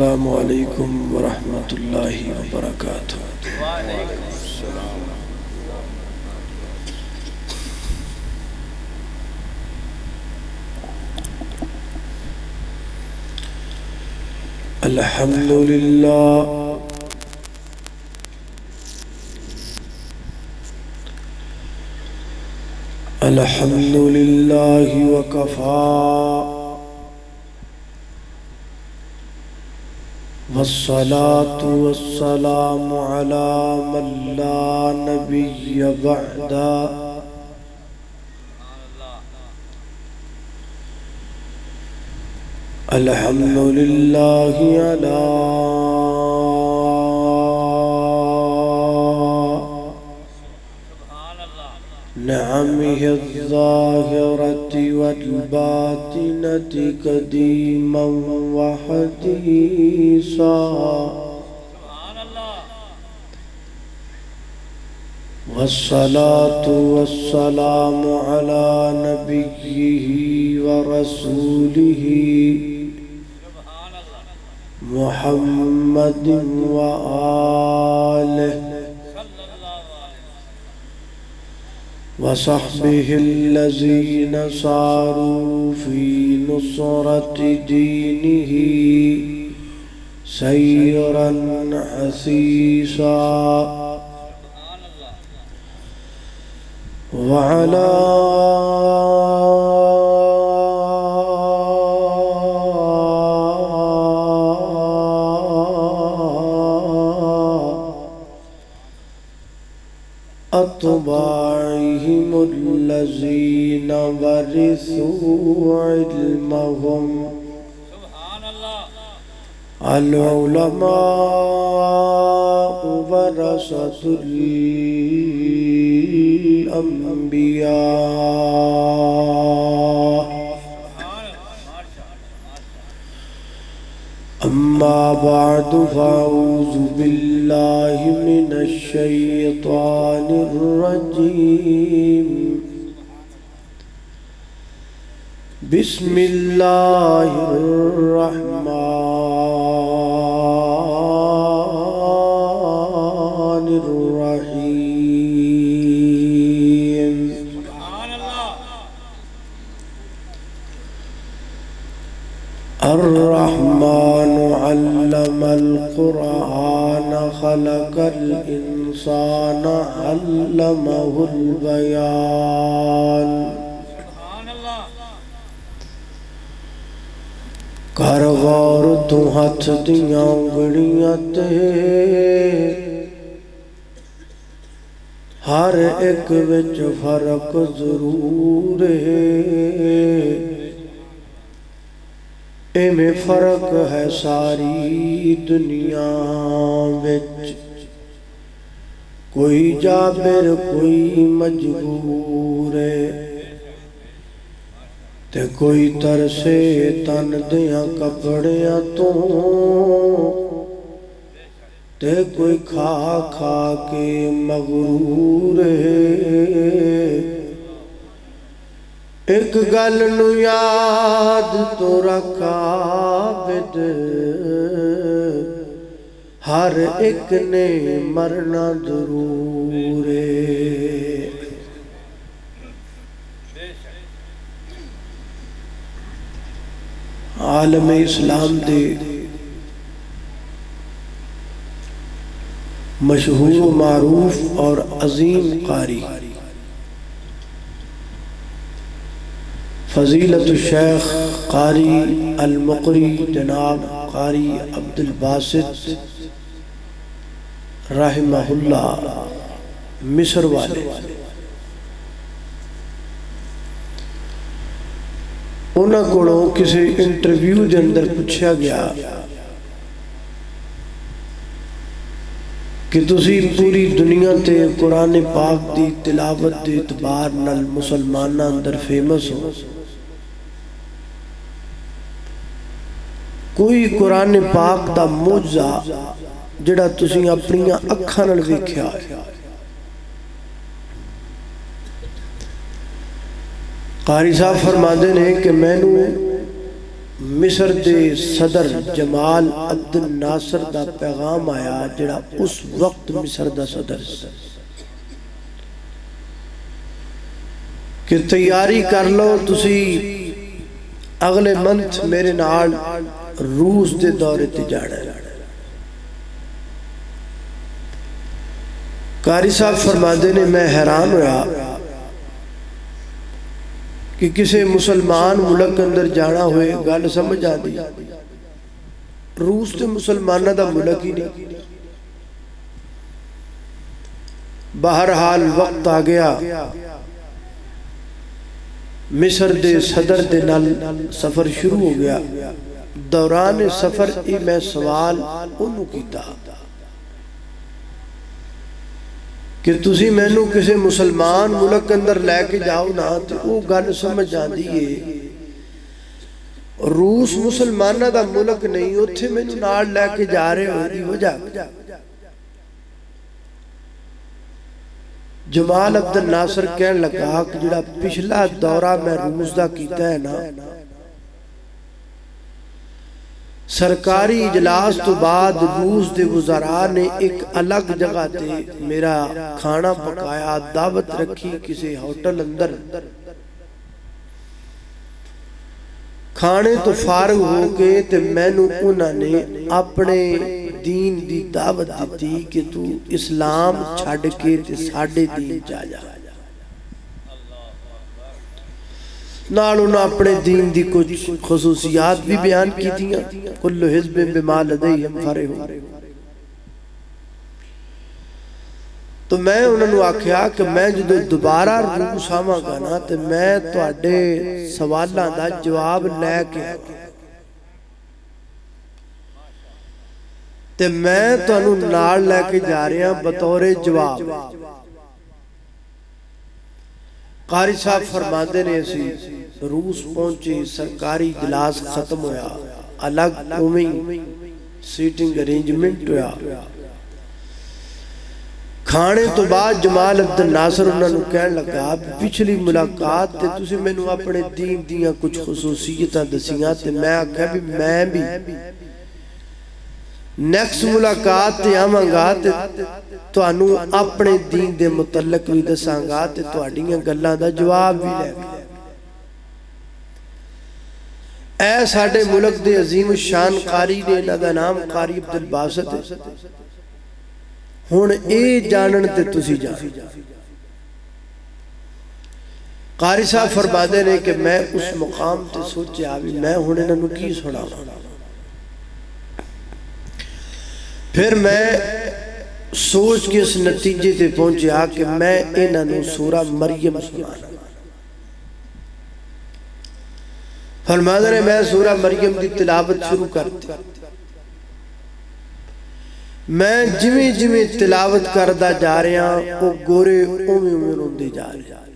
السلام علیکم ورحمۃ اللہ وبرکاتہ۔ وعلیکم السلام۔ الحمد للہ الحمد للہ وکفی والصلاة والسلام على من لا نبی بعدا۔ الحمد للہ على نعمه الظاهرة والباطنة قديما وحديثا، والصلاة والسلام على نبيه ورسوله محمد وآله وصحبه الذين ساروا في نصرة دينه سيرا حثيثا، وعلى أتباعهم الذين ورثوا علمهم، العلماء ورثة الأنبياء، أما بعد فأعوذ بالله من الشيطان الرجيم، بسم الله الرحمن الرحيم۔ الرحمن علم القرآن خلق الإنسان علمه البيان، کر غور تو ہاتھ دیاں انگلیاں تے، ہر ایک وچ فرق ضرور ہے، میں فرق ہے ساری دنیا وچ، کوئی جابر کوئی مجبور ہے، تے کوئی ترسے تن دیاں کپڑیاں تو، تے کوئی کھا کھا کے مغرور ہے۔ ایک گل نو یاد تو رکھ عابد، ہر ایک نے مرنا ضرور ہے۔ عالم اسلام دے مشہور و معروف اور عظیم قاری فضیلت الشیخ قاری المقری جناب قاری عبدالباسط رحمہ اللہ مصر والے، انہاں کولوں کسی انٹرویو دے اندر پوچھا گیا کہ تسی پوری دنیا تے قرآن پاک دی تلاوت دے اعتبار نال مسلماناں اندر فیمس ہو، کوئی قرآن پاک دا معجزہ جڑا تسی اپنی اکھاں نال ویکھیا ہے؟ قاری صاحب فرماندے نے کہ میں نو مصر دے صدر جمال عبد الناصر دا پیغام آیا جڑا اس وقت مصر دا صدر کہ تیاری کر لو تسی اگلے منتھ میرے نال روس دے دورے تے جانا ہے۔ قاری صاحب فرماندے نے میں حیران ہوا کہ کسی مسلمان ملک کے اندر جانا ہوئے گل سمجھ آتی، روس تے مسلمانہ دا ملک ہی نہیں۔ بہرحال وقت آ گیا، مصر دے صدر دے نال سفر شروع ہو گیا۔ دوران سفر میں سوال انہوں کیتا کہ تسی مینوں کسی مسلمان ملک کے اندر لے کے جاؤ نا تو وہ گل سمجھ آندی ہے روس مسلمانہ دا ملک نہیں، اتھے مینوں نال لے کے جا رہے ہو دی وجہ۔ جمال عبد الناصر کہنے لگا کہ جڑا پچھلا دورہ میں روس دا کیتا ہے نا، سرکاری اجلاس تو بعد روس دے وزراء نے ایک الگ جگہ تے میرا کھانا پکایا، دعوت رکھی کسی ہوٹل اندر۔ کھانے تو فارغ ہو کے تے مینوں انہاں نے اپنے دین دی دعوت دیتی کہ تو اسلام چھڑ کے تے ساڈے دین جا جا۔ نال انہاں اپنے دین دی کچھ خصوصیات بھی بیان کی تھیں، کل حزب بما لدیہم فرحون۔ تو میں انہوں نے آکھیا کہ میں جدو دوبارہ روس آواں گا نا تے میں تواڈے سوالاں دا جواب لے کے تے میں تانوں نال لے کے جا رہا بطور جواب۔ قاری صاحب فرماندے نے اسی روس پہنچے، سرکاری اجلاس ختم ہویا، الگ قومی سیٹنگ ارینجمنٹ ہویا۔ کھانے تو بعد جمال عبد الناصر انہوں نے کہنے لگا پچھلی ملاقات تے تسی مینوں اپنے دین دیاں کچھ خصوصیتاں دسیاں تے میں آکھیا بھی میں بھی نیکس ملاقات تے آواں گا تے تانوں اپنے دین دے متعلق بھی دساں گا تے تہاڈیاں گلاں دا جواب بھی لے گا۔ اے ساڈے ملک دے عظیم الشان قاری نے، انہاں دا نام قاری عبد الباسط ہے، ہن اے جانن تے تسی جان۔ قاری صاحب فرماندے نے کہ میں اس مقام تے سوچیا بھی میں ہن انہاں نوں کی سناواں۔ پھر میں سوچ کے اس نتیجے تے پہنچیا کہ میں انہاں نوں سورہ مریم سنانا۔ فرماندے نے میں سورہ مریم دی تلاوت شروع کرتی، میں جویں جویں تلاوت کردہ جا رہے ہیں وہ گورے اویں روندے جا رہے ہیں،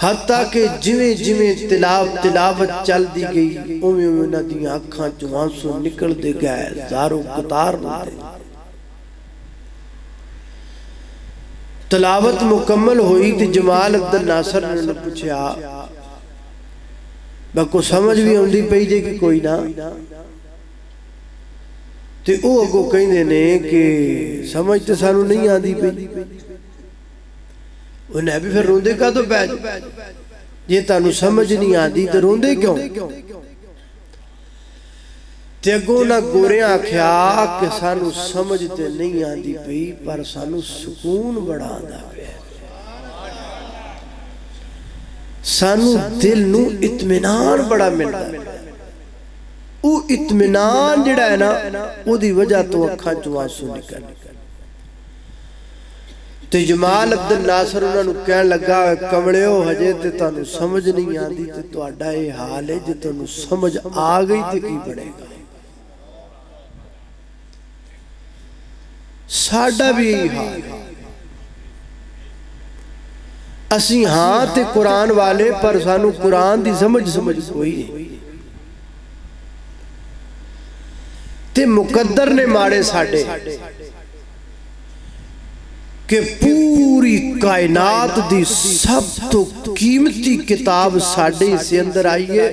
حتیٰ کہ جویں جویں تلاوت چل دی گئی اویں انہاں دی آنکھاں چوں آنسو نکل دے گئے، زاروں قطار روندے۔ تلاوت مکمل ہوئی تے جمال عبد الناصر نے پوچھا میں کو سمجھ بھی ہوندی پئی جے کہ کوئی نہ، تے او اگوں کہندے نے کہ سمجھ تے سانوں نہیں آندی پئی۔ انہیں بھی پھر روندے کا تو پہ جے تانوں سمجھ نہیں آندی تے روندے کیوں؟ تے اگوں نہ گوریاں آکھیا کہ سانوں سمجھ تے نہیں آندی پئی پر سانوں سکون بڑا آندا پیا، سانوں دل نوں اطمینان بڑا ملدا ہے۔ او اطمینان جڑا ہے نا او دی وجہ تو اکھاں چوں آنسو نکل۔ تے جمال عبد الناصر انہوں نے کہنے لگا کمڑیو ہجے تے تانوں سمجھ نہیں آندی تے تہاڈا اے حال ہے جے تانوں سمجھ آ گئی تے کی بنے گا۔ ساڈا بھی یہی حال ہے، اسی ہاں تے قرآن والے پر سانوں قرآن دی سمجھ کوئی نہیں، تے مقدر نے ماڑے ساڑے کہ پوری کائنات دی سب تو قیمتی کتاب ساڈے سے اندر آئی ہے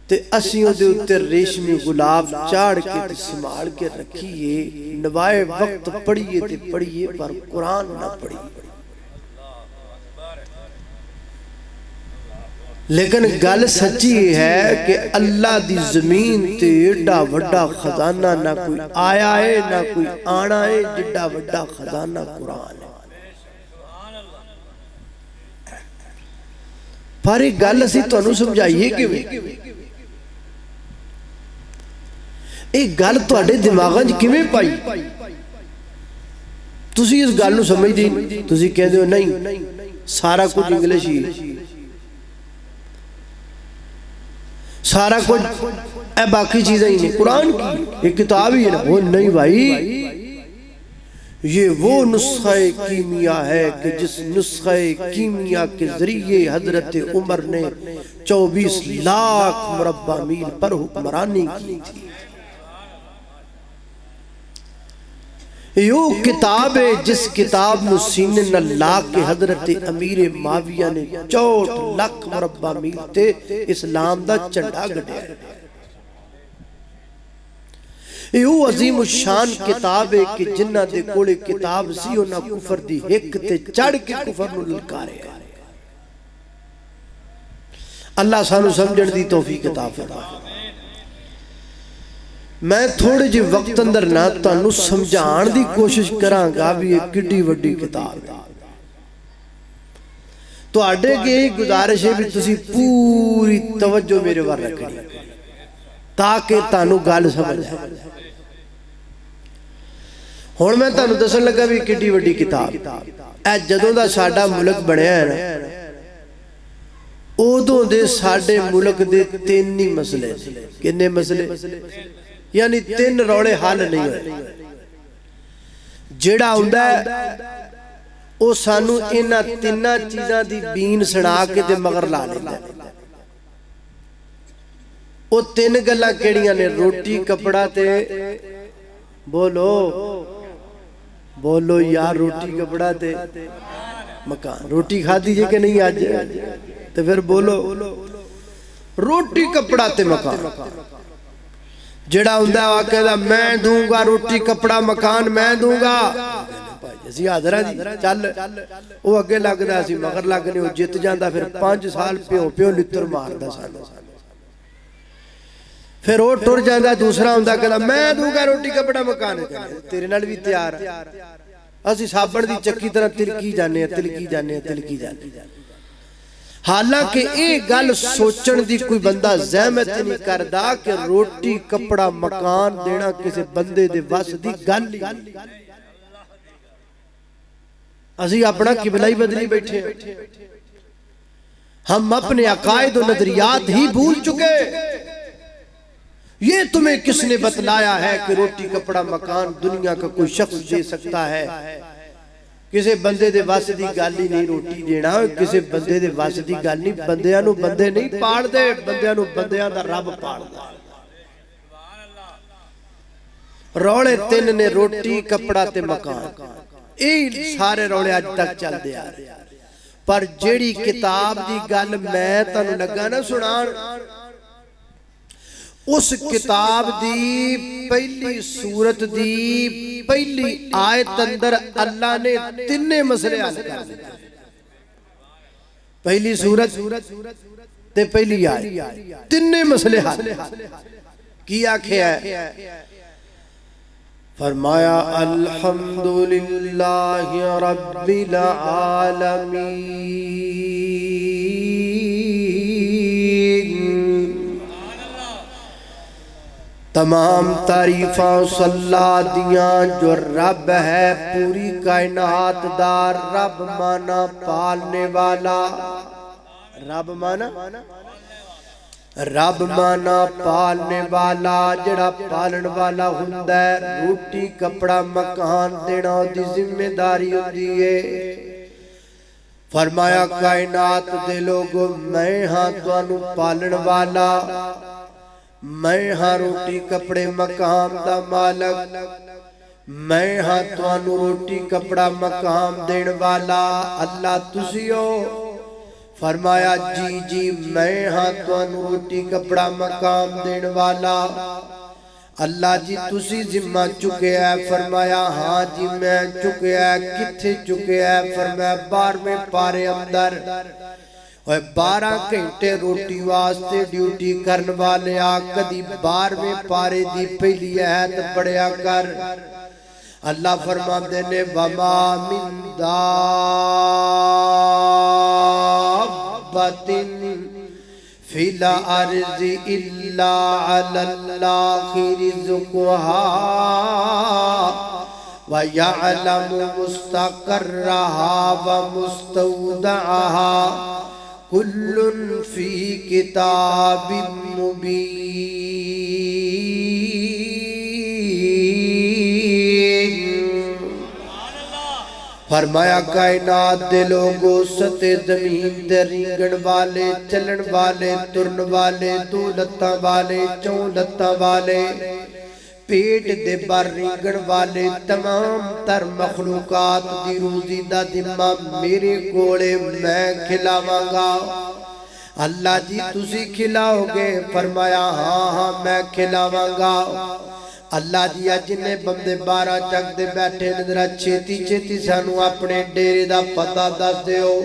تے اسیوں دے اتے ریشمی گلاب چاڑ کے تے سمال کے رکھیے، نوائے وقت پڑھیے تے پڑھیے پر قرآن نہ پڑھیے۔ لیکن گل سچی ہے کہ اللہ دی زمین تے ایڈا وڈا خزانہ نہ کوئی آیا ہے نہ کوئی آنا ہے جڈا وڈا خزانہ قرآن ہے۔ پر ایک گل اسی تو انہوں سمجھائیے کہ ایک گل تو اڈے دماغاں کیوں پائی؟ تسی اس گل نو سمجھ دی، تسی کہہ دے ہو نہیں سارا کچھ انگلش ہی سارا کچھ اے باقی چیزیں ہی نہیں، قرآن کی ایک کتاب ہی ہے نا۔ وہ نہیں بھائی، یہ وہ نسخہ کیمیا ہے کہ جس نسخہ کیمیا کے ذریعے حضرت عمر نے 24 لاکھ مربع میل پر حکمرانی کی تھی۔ یہ کتاب ہے جس کتاب نو سینے نہ لا کے حضرت امیر معاویہ نے 64 لاکھ مربع میل تے اسلام دا چنڈا گڑیا ہے۔ یہ عظیم الشان کتاب ہے کہ جنہ دے کوڑے کتاب سی انہا کفر دی ہک تے چڑھ کے کفر نو للکارے ہیں۔ اللہ سانو سمجھن دی توفیق عطا فرمائے۔ میں تھوڑے جی وقت اندر نہ تانوں سمجھان دی کوشش کراں گا بھی ایک کڈی وڈی کتاب ہے۔ تو آڈے کے ہی گزارش ہے بھی تسی پوری توجہ میرے وار رکھنی تاکہ تانوں گال سمجھ ہے۔ ہون میں تانوں دسن لگا بھی کڈی وڈی کتاب اے جدوں دا ساڈا ملک بنیا ہے نا، اودوں دے ساڈے ملک دے 3 مسئلے کنے مسئلے یعنی 3 روڑے حال نہیں ہوئے۔ جیڑا ہوندہ ہے او سانو انہا 3 چیزاں دی بین سنا کے دے مگر لا لیتا ہے۔ او 3 گلہ کیڑیاں نے روٹی کپڑا تے بولو بولو یار روٹی کپڑا تے مکان۔ روٹی کھا دیجئے کہ نہیں آج تو پھر بولو روٹی کپڑا تے مکان۔ جڑا ہوندہ ہے وہ کہتا میں دوں گا روٹی کپڑا مکان میں دوں گا، اسی حاضرہ جی چل وہ اگے لگ دا سی مگر لگنے وہ جت جاندہ پھر 5 سال پیو لتر مار دا سانو۔ پھر وہ ٹر جاندہ دوسرا ہوندہ کہتا میں دوں گا روٹی کپڑا مکان، تیرے نال بھی تیار ہے۔ اسی سابن دی چکی طرح تلکی جانے ہیں تلکی جانے ہیں تلکی جانے ہیں۔ حالانکہ ایک گل سوچن دی کوئی بندہ زحمت نہیں کردا کہ روٹی کپڑا مکان دینا کسی بندے دے وس دی گل نہیں۔ اسی اپنا قبلہ ہی بدلی بیٹھے ہیں، ہم اپنے عقائد و نظریات ہی بھول چکے۔ یہ تمہیں کس نے بتلایا ہے کہ روٹی کپڑا مکان دنیا کا کوئی شخص دے سکتا ہے؟ کسی بندے دے واسطے دی گل ہی نہیں روٹی دینا، کسی بندے دے واسطے دی گل نہیں۔ بندیاں نو بندے نہیں پاڑ دے، بندیاں نو بندیاں دا رب پاڑ دے۔ روڑے 3 نے روٹی کپڑا تے مکان، یہ سارے روڑے آج تک چل دے آ رہے۔ پر جیڑی کتاب دی گل میں تانوں لگا نہ سنان، اس کتاب دی پہلی سورت دی پہلی آیت اندر اللہ نے 3 مسئلے حل کر دے۔ پہلی سورت تے پہلی آیت 3 مسئلے حل کیا ہے۔ فرمایا الحمدللہ رب العالمین، تمام تعریفاں صلاح دیاں جو رب ہے پوری کائنات دار، رب مانا پالنے والا، رب مانا رب مانا پالنے والا، جڑا پالن والا ہوندہ ہے روٹی کپڑا مکان دینا دی ذمہ داری ہوندی ہے۔ فرمایا کائنات دے لوگوں میں ہاں توانو پالن والا، میں ہاں روٹی کپڑے مقام دا مالک، میں ہاں تانوں روٹی کپڑا مقام دین والا اللہ تسی ہو؟ فرمایا جی جی میں ہاں تانوں روٹی کپڑا مقام دین والا اللہ جی تسی ذمہ چکے ہے؟ فرمایا ہاں جی میں چکے ہے کتھے چکے ہے؟ فرمایا 12ویں پارے اندر 12 گھنٹے روٹی واسطے ڈیوٹی کرن والے آ کدی 12ویں پارے دی پہلی آیت پڑھیا کر اللہ فرماتے نے وما من دابۃ فی الارض الا علی اللہ رزقها ویعلم مستقرها ومستودعها کل فی کتاب مبین فرمایا کائنات دے لوگوں ستے زمین دے رینگن والے چلن والے ترن والے دو لتاں والے چون لتاں والے پیٹ دے بار رینگن والے تمام تر مخلوقات دی روزی دا ذمہ میرے کولے میں کھلاواں گا اللہ جی تسی کھلاؤ گے؟ فرمایا ہاں ہاں میں کھلاواں گا اللہ جی جنہیں بندے 12 چک دے بیٹھے نظرہ چھیتی چھیتی سانو اپنے ڈیرے دا پتہ دس دے ہو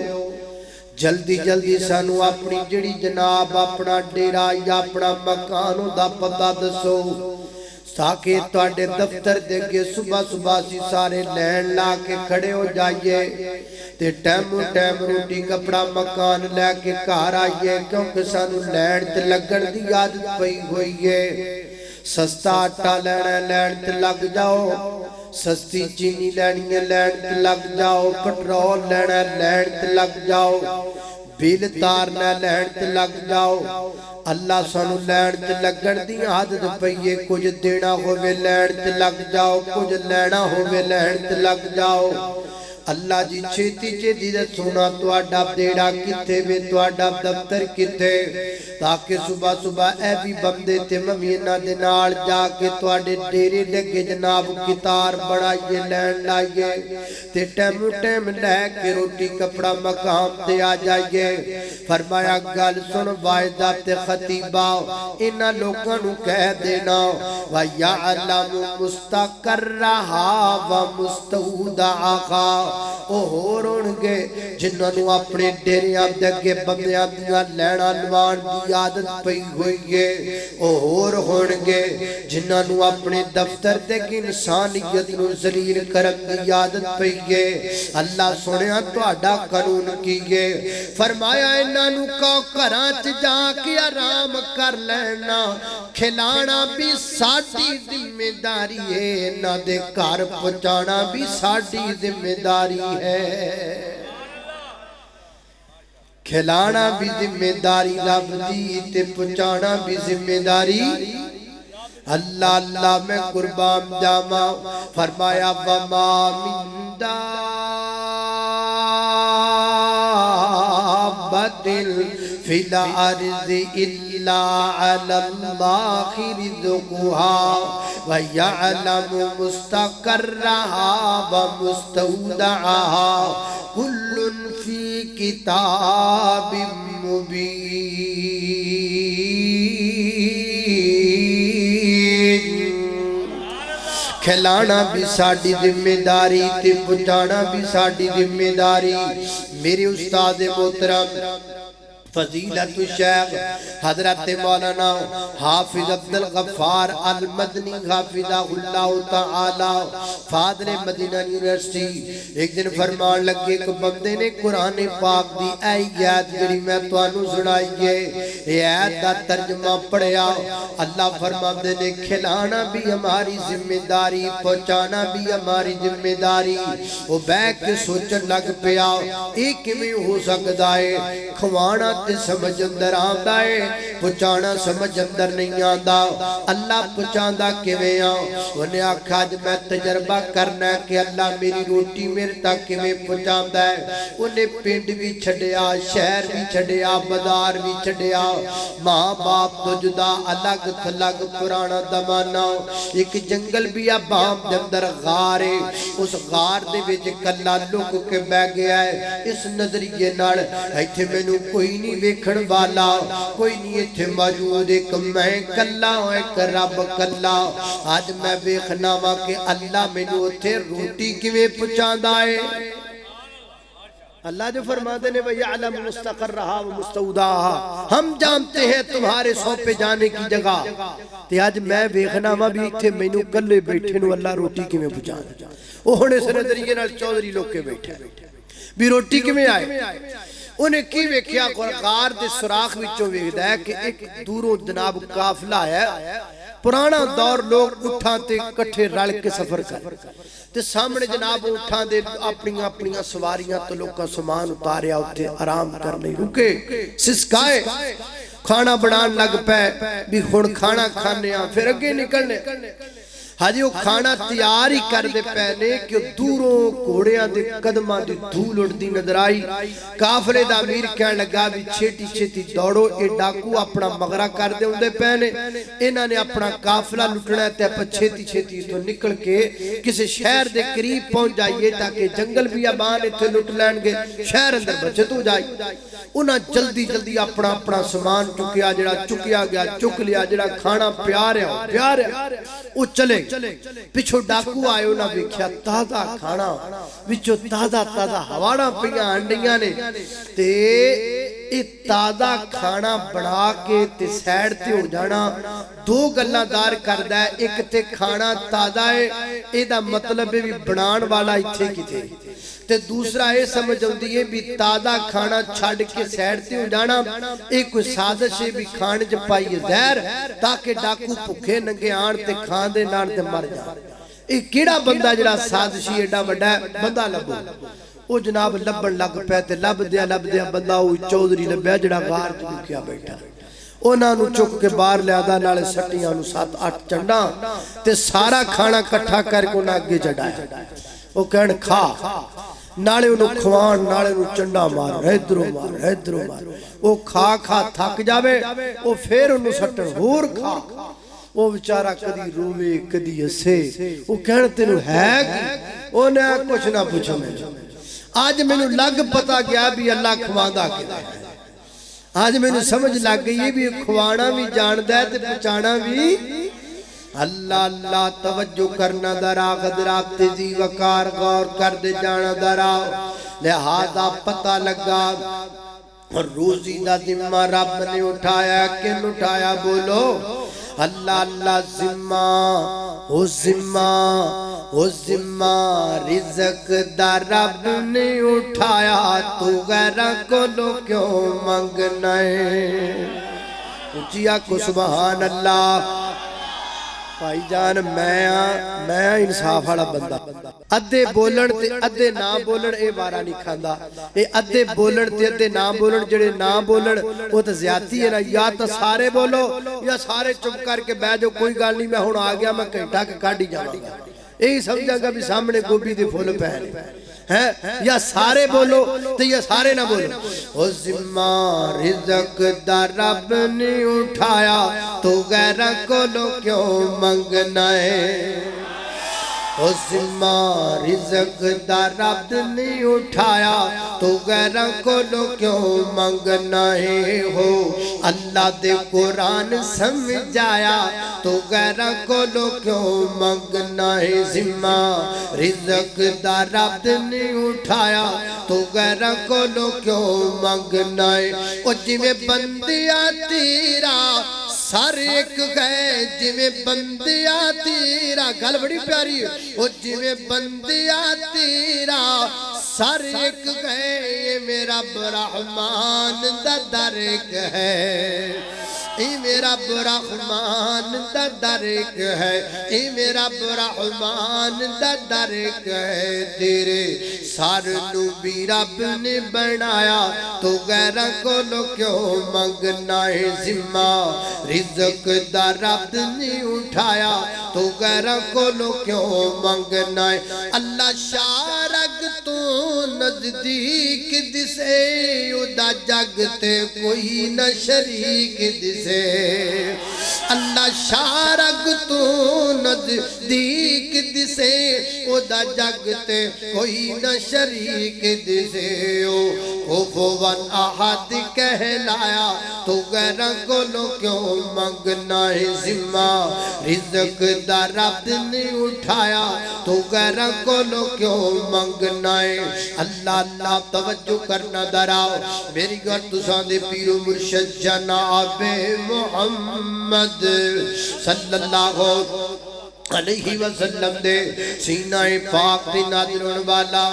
جلدی جلدی سانو اپنی جڑی جناب اپنا ڈیرہ یا اپنا مکانوں دا پتہ دسو تاکہ تواڈے دفتر دے کے صبح صبح سی سارے لین لا کے کھڑے ہو جائیے تے ٹائم روٹی کپڑا مکان لے کے گھر آئیے کیونکہ سانو لین تے لگن دی عادت پئی ہوئی ہے سستا آٹا لینا لین تے لگ جاؤ سستی چینی لینی ہے لین تے لگ جاؤ پٹرول لینا لین تے لگ جاؤ بل تارنا لین تے لگ جاؤ اللہ سانو لین تے لگن دی عادت پئیے کچھ دینا ہوئے لین تے لگ جاؤ کچھ لینا ہوئے لین تے لگ جاؤ اللہ جی چھیتی چھیتی دے سونا تواڈا دیڑا کتے وے تواڈا دفتر کتے تاکہ صبح صبح اے بھی بندے تے ممینہ دے نال جا کے تواڈے ڈیرے لگے جناب کتار بڑھائیے لین لائیے تے ٹیم لے کے روٹی کپڑا مقام تے آ جائیے فرمایا گل سن وائدہ تے خطیبہ انہاں لوگاں نو کہہ دینا وَيَعْلَمُ مُسْتَقَرَّهَا وَمُسْتَوْدَعَهَا او ہور ہونگے جنہاں نو اپنے ڈیریاں دے بندیاں دیاں لینا لوان دی عادت پئی ہوئی ہے او ہور ہونگے جنہاں نو اپنے دفتر دے انسانیت نو ذلیل کرن دی عادت پئی ہے اللہ سنیا تہاڈا قانون کیے فرمایا انہاں نو کہو گھراں چ جا کے آرام کر لینا کھلانا بھی ساڈی ذمہ داری ہے انہاں دے گھر پہنچانا بھی ساڈی ذمہ داری ہے کھلانا بھی ذمہ داری رب دی تے پہنچانا بھی ذمہ داری اللہ اللہ میں قربان جاما فرمایا وما من دابۃ فی الارض الا علی اللہ رزقها وَيَعْلَمُ مُسْتَقَرَّهَا وَمُسْتَوْدَعَهَا كُلٌّ فِي كِتَابٍ مُبِينٍ کھلانا بھی ساڑی ذمہ داری تے پہنچانا بھی ساڑی ذمہ داری میرے استاد محترم فضیلت الشیخ حضرت مولانا حافظ عبدالغفار المدنی حافظہ اللہ تعالی فاضل مدینہ یونیورسٹی ایک دن فرمان لگے کہ بندے نے قرآن پاک دی آیات جڑی میں توانو سنائیے یہ آیت دا ترجمہ پڑھیا اللہ فرماتے نے کھلانا بھی ہماری ذمہ داری پہنچانا بھی ہماری ذمہ داری وہ بیٹھ کے سوچن لگ پیا ایک میں ہو سکتا ہے کھوانا تے سمجھ اندر آمدہ ہے پہنچانا سمجھ اندر نہیں آندا اللہ پہنچاندا کیویں آ انہیں آکھا اج میں تجربہ کرنا ہے کہ اللہ میری روٹی میرے تک کیویں پہنچاندا ہے انہیں پنڈ بھی چھڈیا شہر بھی چھڈیا بازار بھی چھڈیا ماں باپ تو جدا الگ تھلگ پرانا زمانہ ایک جنگل بھی ابام دے اندر غار ہے اس غار دے وچ کلا لک کے بیٹھ گیا ہے اس نظریے نال ایتھے مینوں کوئی نہیں ویکھن والا کوئی نہیں ایتھے موجود ایک میں کلا ہوں ایک رب کلا آج میں ویکھنا وا کہ اللہ مینوں اوتھے روٹی کیویں پہنچاندا ہے اللہ جو فرماتے ہیں وَيَعْلَمُ مُسْتَقَرَّهَا وَمُسْتَوْدَاهَا ہم جانتے ہیں تمہارے سونپے جانے کی جگہ تے آج میں ویکھنا وا بھی ایتھے مینوں کلے بیٹھے نو اللہ روٹی کیویں پہنچاندا او ہن اس نظریے نال چودھری لوگ کے بیٹھے بھی روٹی کیویں آئے انہیں کی ویکھیا غار دے سوراخ وچوں ویکھدا ہے کہ ایک دوروں جناب قافلہ ہے پرانا دور لوگ اٹھاں تے کٹھے رل کے سفر کر تے سامنے جناب اٹھاں دے اپنی اپنی سواریاں تو لوکاں سامان اتاریا اوتھے آرام کرنے رکے سسکائے کھانا بنان لگ پے بھی ہن کھانا کھانے آ پھر اگے نکلنے ہاجی وہ کھانا تیار ہی کر دے پہنے کہ دوروں کوڑیاں دے قدمہ دی دھول اڑ دی نظر آئی کافلے دا امیر کہنے لگا بھی چھیٹی چھیٹی دوڑو اے ڈاکو اپنا مغرہ کر دے اندے پہنے انہاں نے اپنا کافلہ لٹنا ہے تے پر چھیٹی چھیٹی تو نکل کے کسی شہر دے قریب پہنچ جائیے تاکہ جنگل بھی ابان اتھے لٹ لین گے شہر اندر بچت ہو جائے انہاں جلدی جلدی اپنا سامان چکیا جڑا چکیا گیا چک لیا جڑا کھانا پیاریا وہ چلے پچھو ڈاکو آئے انہاں ویکھیا تازہ کھانا وچوں تازہ ہواڑا پیاں انڈیاں نے تے اے تازہ کھانا بنا کے تے سیڈ تے ہو جانا دو گلاں دار کردا ہے ایک تے کھانا تازہ ہے اے دا مطلب ہے بھی بنان والا ایتھے کیتے تے دوسرا اے سمجھ ہوندی ہے بھی تازہ کھانا چھڈ کے سیڈ تے ہو جانا اے کوئی سازش ہے بھی کھانے چ پائیے زہر تاکہ ڈاکو بھکھے ننگے آن تے کھان دے نال تے مر جان اے کیڑا بندہ جڑا سازشی ایڈا بڑا بندہ لبو او جناب لبن لگ پے تے لب دیا بندہ او چودھری لبیا جڑا غار تے لکیا بیٹھا انہاں نو چک کے باہر لیادا نالے سٹیاں نو 7-8 چنڈاں تے سارا کھانا کٹھا کر کے انہاں اگے چڑھایا او کہن کھا نالے انہوں کھوان نالے انہوں چنڈا مار ادھروں مار او کھا تھک جاوے او پھر انہوں سٹن ہور کھا وہ بیچارہ کدی روے کدی ہسے وہ کہن تینوں ہے کہ وہ نے کچھ نہ پوچھو میں آج میں لگ پتا گیا بھی اللہ کھواندا کدا ہے آج میں سمجھ لگ گئی بھی کھوانا بھی جاندہ ہے تے پچانا بھی اللہ توجہ کرنا درا غدرات تیزی وقار غور کر دے جانا درا لہذا پتہ لگا روزی دا ذمہ رب نے اٹھایا کن اٹھایا بولو اللہ ذمہ رزق دا رب نے اٹھایا تو غیرہ کو لو کیوں منگنا ہے اچھیا کو سبحان اللہ بھائی جان میں انصاف والا بندہ ادھے بولن تے ادھے نہ بولن اے بارہ نہیں کھاندا اے ادھے بولن تے ادھے نہ بولن جڑے نہ بولن وہ تے زیادتی ہے نا یا تو سارے بولو یا سارے چپ کر کے بیٹھ جاؤ کوئی گل نہیں میں ہن آ گیا میں گھنٹہ کے کاڈ ہی جاواں گا یہی سمجھا گا بھی سامنے گوبھی دے پھول پے یا سارے بولو تو یا سارے نہ بولو او ذمہ رزق دا رب نے اٹھایا تو غیرہ کو لو کیوں منگنا ہے او ذمہ رزق دا رب نے اٹھایا تو غیرہ کو لو کیوں منگنا ہے ہو اللہ دے قرآن سمجھایا تو غیرہ کو لو کیوں منگنا ہے ذمہ رزق دا رب نے اٹھایا تو غیرہ کو لو کیوں منگنا ہے او جویں بندیا تیرا سر ایک گئے جویں بندیا تیرا گل بڑی پیاری ہے او جویں بندیا تیرا سر ایک گئے یہ میرا برحمان دا در ایک ہے اے میرا رحمان دا در ایک ہے، اے میرا رحمان دا در ایک ہے، تیرے سر نو بھی رب نے بنایا تو غیرہ کو لو کیوں منگنا ہے ذمہ، رزق دا رب نے اٹھایا تو غیرہ کو لو کیوں منگنا ہے، اللہ شارگ تو نزدیک دسے ادا جگتے کوئی نہ شریک دسے، اللہ شارگ تو نزدیک دسے ادا جگتے کوئی نہ شریک دسے، کفواً احد کہلایا تو غیرہ کو لو کیوں منگنا ہے ذمہ، رزق دا رب نے اٹھایا تو غیرہ کو لو کیوں منگنا ہے، اللہ اللہ توجہ کرنا دراؤ میری گھر تساں دے پیر و مرشد جناب محمد صلی اللہ علیہ وسلم دے سینہ پاک تے نازل ہونے والا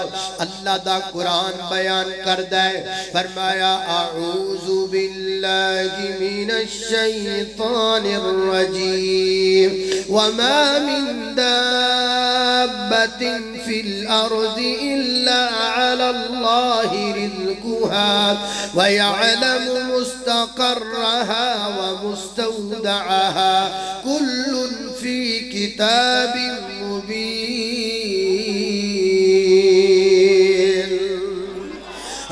اللہ دا قرآن بیان کردہ ہے، فرمایا اعوذ باللہ من الشیطان الرجیم وما من دابت فی الارض الا علی اللہ رزقها ویعلم مستقرها ومستودعها کل فی کتاب مبین۔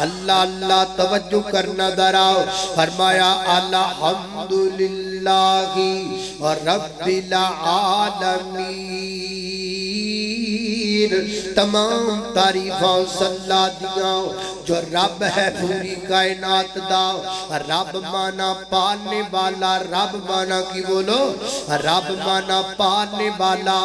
اللہ اللہ توجہ کرنا دراؤ، فرمایا الحمدللہ رب العالمین، تمام تعریفاں صلاح دیاں جو رب ہے پوری کائنات دا، رب مانا پالنے والا، رب مانا کی بولو، رب مانا پالنے والا،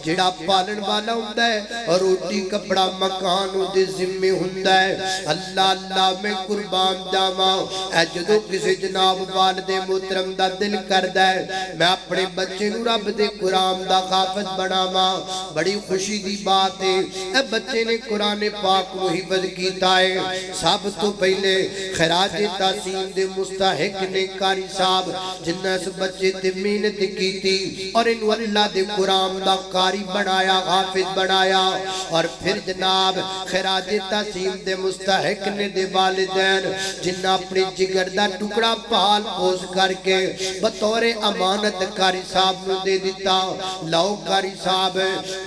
جڑا پالن والا ہوندہ ہے اور روٹی کپڑا مکان دے ذمہ ہوندہ ہے، اللہ اللہ میں قربان جاواں، اے جدو کسی جناب والد محترم دا دل کردہ ہے میں اپنے بچے نو رب دے قرآن دا حافظ بناواں، بڑی خوشی دی بات ہے، اے بچے نے قرآن پاک کو حفظ کیتا ہے، سب تو پہلے خراج تحسین دے مستحق نے کاری صاحب جنہ اس بچے تے محنت کی تھی اور انو اللہ دے قرآن دا کاری بنایا، حافظ بنایا، اور پھر جناب خراج تحسین دے مستحق نے دے والدین جنہ اپنی جگر دا ٹکڑا پال پوز کر کے بطور امانت کاری صاحب نو دے دیتا، لاؤ کاری صاحب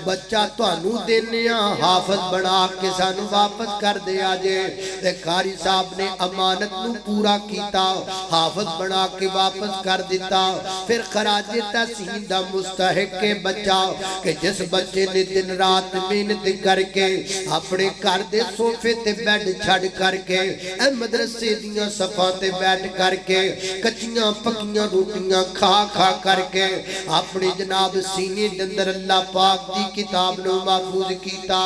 بچہ تو انو دینیا حافظ بنا کے سانو واپس کر دیا جے، تے کاری صاحب نے امانت نو پورا کیتا، حافظ بنا کے واپس کر دیتا، پھر خراج تحسین دا مستحق کے بچہ کہ جس بچے نے دن رات محنت کر کے اپنے گھر دے صوفے تے بیٹھ چھڑ کر کے اے مدرسے دیاں صفاں تے بیٹھ کر کے کچیاں پکیاں روٹیاں کھا کھا کر کے اپنے جناب سینے دندر اللہ پاک دی کتاب نو محفوظ کیتا،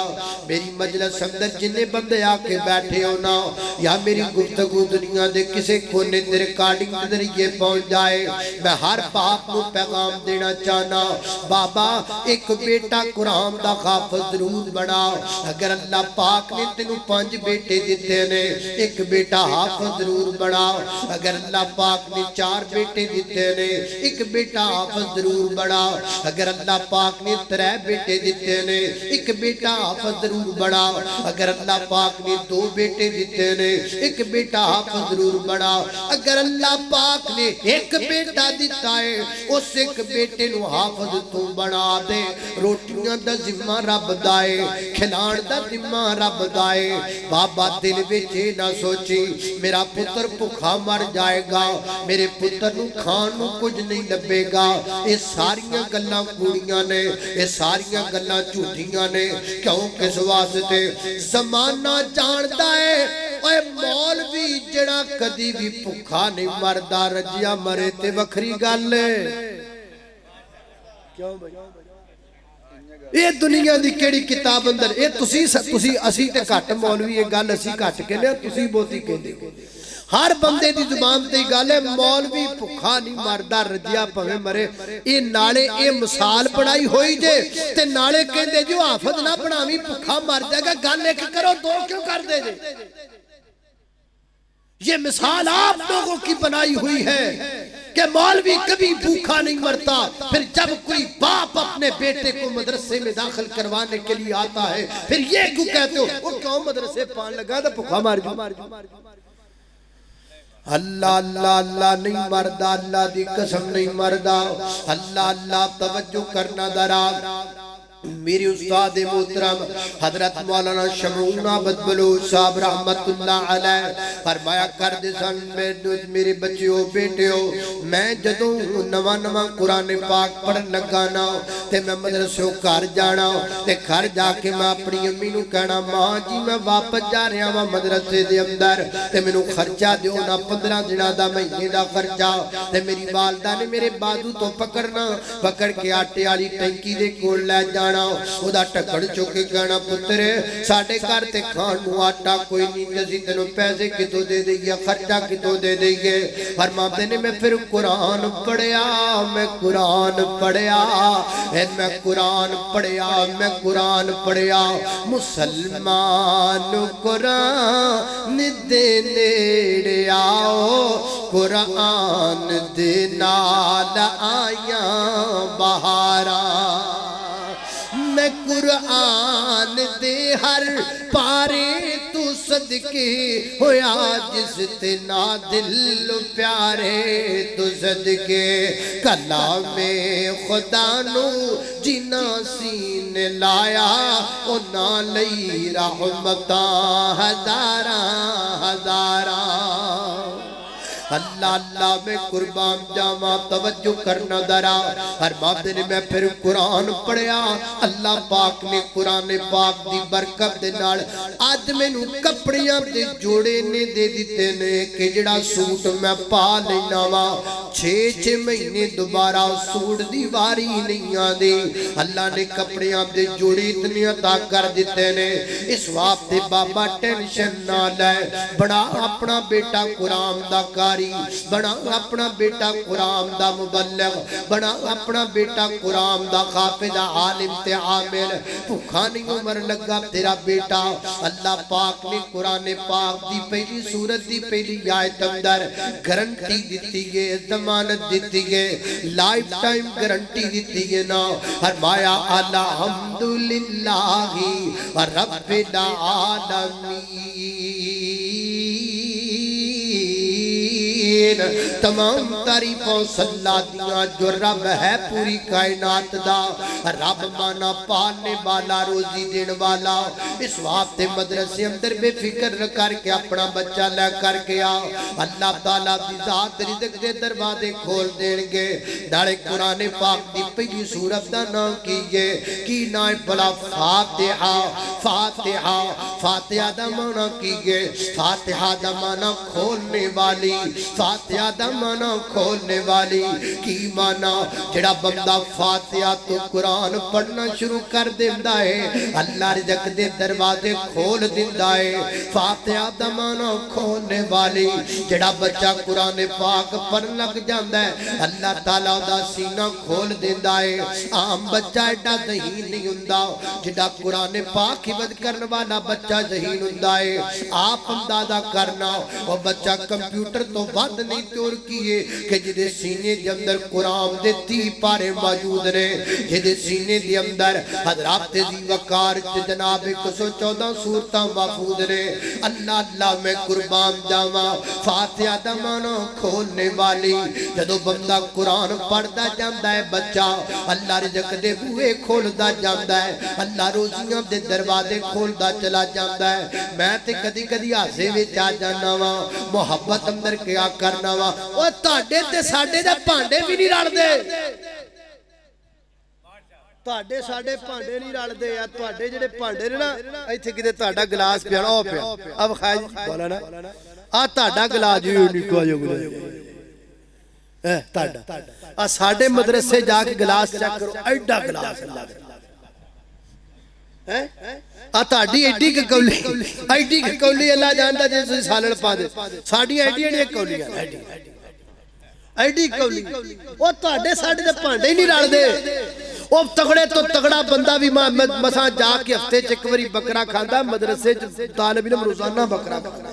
میری مجلس اندر جنہیں بندے آکے بیٹھے ہونا یا میری گفتگو دنیا دے کسے کونے دے ریکارڈنگ دے ذریعے پہنچ جائے، میں ہر باپ کو پیغام دینا چاہنا، بابا ایک بیٹا قرآن دا حافظ ضرور بنا، اگر اللہ پاک نے تینوں 5 بیٹے دیتے نے ایک بیٹا حافظ ضرور بنا، اگر اللہ پاک نے 4 بیٹے دیتے نے ایک بیٹا حافظ ضرور بنا، اگر اللہ پاک نے 3 بیٹے دیتے نے ایک بیٹا حافظ ضرور بنا، اگر اللہ پاک نے 2 بیٹے دیتے نے ایک بیٹا حافظ ضرور بنا، اگر اللہ پاک نے ایک بیٹا دیتا ہے اس ایک بیٹے نو حافظ تو بنا دے، روٹیاں دا ذمہ رب دائے، کھلان دا ذمہ رب دائے، بابا دل وچے نہ سوچی میرا پتر بھوکا مر جائے گا، میرے پتر نو کھان نو کچھ نہیں لبے گا، یہ ساریاں گلاں کوڑیاں نے، یہ ساریاں گلاں جھوٹیاں نے، کیوں کس واسطے زمانہ جانتا ہے اے مولوی جڑا کدی بھی بھوکا نہیں مردا رجیا مرے تے وکھری گل کیوں بھائی یہ دنیا دی کیڑی کتاب اندر یہ تسی اسی تے گھٹ مولوی یہ گل اسی گھٹ کہنے تسی بہتی کہندے ہر بندے دی زبان تے گل ہے مولوی بھوکا نہیں مردا رجیا پویں مرے، یہ نالے یہ مثال بنائی ہوئی جے تے نالے کہندے جو حافظ نہ بناویں بھوکا مر جائے گا، گل ایک کرو 2 کیوں کر دے جے؟ یہ مثال آپ لوگوں کی بنائی ہوئی ہے کہ مولوی کبھی بھوکا نہیں مرتا. پھر جب کوئی باپ اپنے بیٹے کو مدرسے میں داخل کروانے کے لیے آتا ہے پھر یہ کیوں کہتے ہو وہ کیوں مدرسے پان لگا تو بھوکا مار جو. اللہ اللہ اللہ نہیں مردہ, اللہ دی قسم نہیں مردہ. اللہ اللہ توجہ کرنا درا. میری استاد محترم حضرت مولانا شمعون عبد بلوچ صاحب رحمت اللہ علیہ فرمایا کر دے سن میرے بچیوں بیٹیوں, میں جدوں نواں نواں قرآن پاک پڑھن لگانا تے میں مدرسوں گھر جانا تے گھر جا کے میں اپنی امی نوں کہنا ماں جی میں واپس جا رہا ہاں مدرسے دے اندر تے مینوں خرچہ دیو نا 15 دناں دا مہینے دا خرچہ. تے میری والدہ نے میرے بازو تو پکڑ کے آٹے والی ٹینکی دے کول لے جانا. او دا ٹکڑ چوکے کہنا پتر ساڑھے کار تے کھان نو آٹا کوئی نہیں, جسی تنو پیسے کتو دے دے گیا, خرچہ کتو دے دے گے. فرماتے نے میں پھر قرآن پڑھیا, میں قرآن پڑھیا, میں قرآن پڑھیا, میں قرآن پڑھیا. مسلمان قرآن دے نیڑے آؤ, قرآن دے نال آیاں بہارا. میں قرآن دے ہر پارے تو صدقے ہویا جس تے نا دل پیارے تو صدقے. کلام خدا نو جنا سین لایا او نا لئی رحمتاں ہزاراں ہزاراں. اللہ اللہ میں قربان جاواں توجہ کرنا درا. ہر باپ نے میں پھر قرآن پڑھیا. اللہ پاک نے قرآن پاک دی برکت دے نال آج میں نو کپڑیاں دے جوڑے نے دے دیتے نے کہ جڑا سوٹ میں پا لینا وا 6 مہینے دوبارہ سوٹ دی واری نہیں آدی. اللہ نے کپڑیاں دے جوڑے اتنی عطا کر دیتے نے. اس واسطے بابا ٹینشن نہ لے, بڑا اپنا بیٹا قرآن دا کاری, بڑا اپنا بیٹا قرآن دا مبلغ, بڑا اپنا بیٹا قرآن دا حافظ عالم تے عامل. بھوکا نہیں عمر لگا تیرا بیٹا. اللہ پاک نے قرآن پاک دی پہلی سورت دی پہلی آیت اندر گارنٹی دیتی ہے, ضمانت دیتی ہے, لائف ٹائم گارنٹی دیتی ہے نا. فرمایا الحمدللہ رب العالمین, تمام تعریفوں صلاح دیاں جو رب ہے پوری کائنات دا. رب مانا پالنے والا, روزی دین والا. اس واسطے مدرسے اندر بے فکر کر کے اپنا بچہ لے کر کے آ. اللہ تعالیٰ دی ذات رزق دے دروازے کھول دیں گے. داڑے قرآن پاک دی پہلی سورت دا نام کیجئے کی نام بلا فاتحہ. فاتحہ فاتحہ دا مانا کیجئے, فاتحہ دا مانا کھولنے والی, فاتحہ دا مانا کھولنے والی. کی مانا جڑا بندہ فاتحہ تو قرآن پڑھنا شروع کر دیندہ ہے اللہ رزق دے دروازے کھول دیندہ ہے. فاتحہ دا مانا کھولنے والی. جڑا بچہ قرآن پاک پڑھ لگ جاندہ ہے اللہ تعالیٰ دا سینہ کھول دیندہ ہے. عام بچہ ایڈا ذہین نہیں ہوندہ, جڑا قرآن پاک حفظ کرنے والا بچہ ذہین ہوندہ ہے. آپ اندازہ کرنا وہ بچہ کمپیوٹر تو ود نہیں تور کیے کہ جدے سینے دے اندر قرآن دے 30 پارے موجود نے, جدے سینے دے اندر حضرات دی وقار جناب 114 سورتاں محفوظ نے. اللہ اللہ میں قربان جاواں. فاتحہ دا مانا کھولنے والی. جدو بندہ قرآن پڑھدا جاندا ہے بچہ اللہ رزق دے بوئے کھولدا جاندا ہے, اللہ روزیاں دے دروازے کھولدا چلا جاندا ہے. میں تے کدی کدی ہاسے وچ آ جانا وا, محبت اندر کیا کرنا وا. او تہاڈے تے ساڈے دے بھانڈے بھی نہیں رل دے, تہاڈے ساڈے بھانڈے نہیں رل دے. تہاڈے جڑے بھانڈے نے نا ایتھے کتے تہاڈا گلاس پیا او پیا اب خاج بولا نا آ تہاڈا گلاس جو نکا جو تہاڈا آ ساڈے مدرسے جا کے گلاس چیک کرو ایڈا گلاس اللہ دے تہاڈی ایڈی کہ کولی اللہ جاندا جے تسی سالن پا دے. ساڈیاں ایڈیاں کولیاں ایڈی کولی. او تہاڈے ساڈے دے بھانڈے ہی نہیں رل دے. او تگڑے تو تگڑا بندہ بھی مساں جا کے ہفتے چ ایک واری بکرا کھاندا, مدرسے طالب علم روزانہ بکرا کھاندا.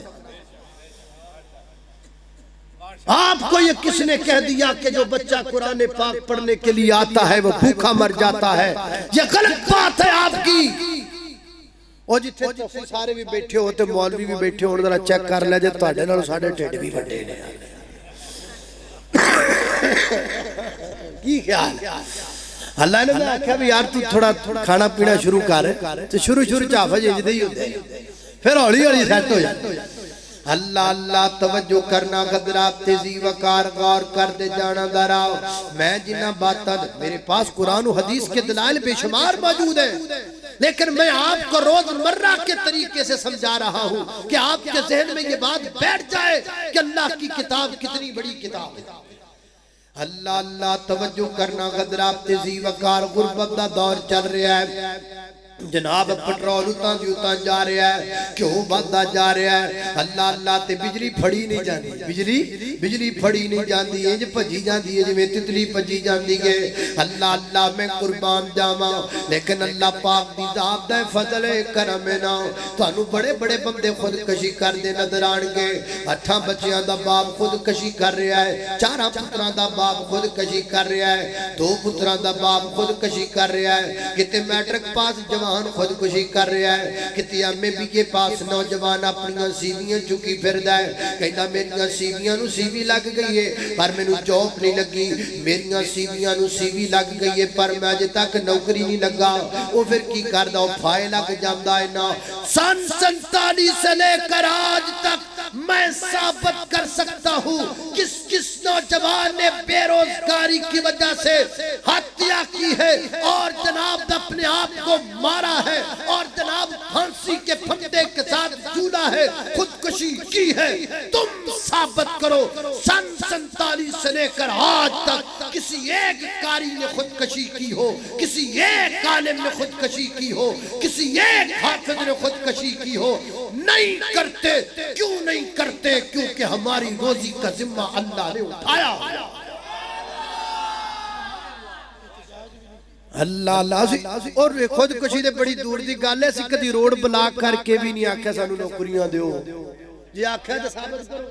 آپ کو یہ کس نے کہہ دیا کہ جو بچہ قرآن پاک پڑھنے کے لیے آتا ہے وہ بھوکا مر جاتا ہے؟ یہ غلط بات ہے آپ کی۔ اور جتھے تفسیر سارے بھی بیٹھے ہوتے، مولوی بھی بیٹھے ہوتے، ذرا چیک کر لے جے تواڈے نال ساڈے ٹھڈ بھی وڈے نے۔ کی خیال؟ اللہ نے میں آکھیا بھی یار تو تھوڑا کھانا پینا شروع کر، تو شروع حافظ اجدے ہی ہوندے، پھر ہولی ہولی سیٹ ہو جاتے۔ اللہ اللہ توجہ کرنا، قدرات تیزی وقار غور کر دے جانا دراؤ۔ میں جنہ باتاں میرے پاس قرآن و حدیث کے دلائل بے شمار موجود ہیں، لیکن میں آپ کو روز مرہ کے طریقے سے سمجھا رہا ہوں کہ آپ کے ذہن میں یہ بات بیٹھ جائے کہ اللہ کی کتاب کتنی بڑی کتاب ہے۔ اللہ اللہ توجہ کرنا، قدرات تیزی وقار غربت دا دور چل رہا ہے، جناب پٹرول اتاں دی اتاں جا رہا ہے، کیوں بندہ جا رہا ہے؟ اللہ اللہ تے بجلی پھڑی نہیں جاندی، بجلی پھڑی نہیں جاندی، انج پجی جاندی ہے جویں تتلی پجی جاندی ہے۔ اللہ اللہ میں قربان جاواں، لیکن اللہ پاک دی ذات دا فضل کرم نہ تانوں بڑے بڑے بندے خودکشی کردے نظر آن گے۔ 8 بچیاں دا باپ خودکشی کر رہا ہے، 4 پتراں دا باپ خودکشی کر رہا ہے، 2 پتراں دا باپ خودکشی کر رہا ہے، کتے میٹرک پاس جوان خودکشی کر رہا ہے، کتی امی بی کے پاس نوجوان اپنیاں سیویاں چکی پھر دائے، کہتا میریاں سیویاں نو سیوی لگ گئی ہے پر میں نو جاب نہیں لگی، میریاں سیویاں نو سیوی لگ گئی ہے پر میں آج تک نوکری نہیں لگا۔ وہ پھر کی کردہ وہ پھائے لگ جاندہ ہے نا۔ سن 47 سے لے کر آج تک میں ثابت کر سکتا ہوں کس کس نوجوان نے بے روزگاری کی وجہ سے ہتیا کی ہے اور جناب اپنے آپ کو مارا ہے اور جناب پھانسی کے پھندے کے ساتھ جھولا ہے، خودکشی کی ہے۔ تم ثابت کرو سن 47 سے لے کر آج تک کسی ایک قاری نے خودکشی کی ہو، کسی ایک عالم نے خودکشی کی ہو، کسی ایک حافظ نے خودکشی کی ہو؟ نہیں کرتے۔ کیوں نہیں کرتے؟ کیونکہ ہماری روزی کا ذمہ اللہ نے اٹھایا۔ اللہ اللہ اور خودکشی دے بڑی دور دی گل ہے، اسی کدی روڈ بلاک کر کے بھی نہیں آکھیا سانو نوکریاں دیو، جی آکھیا تے ثابت کرو۔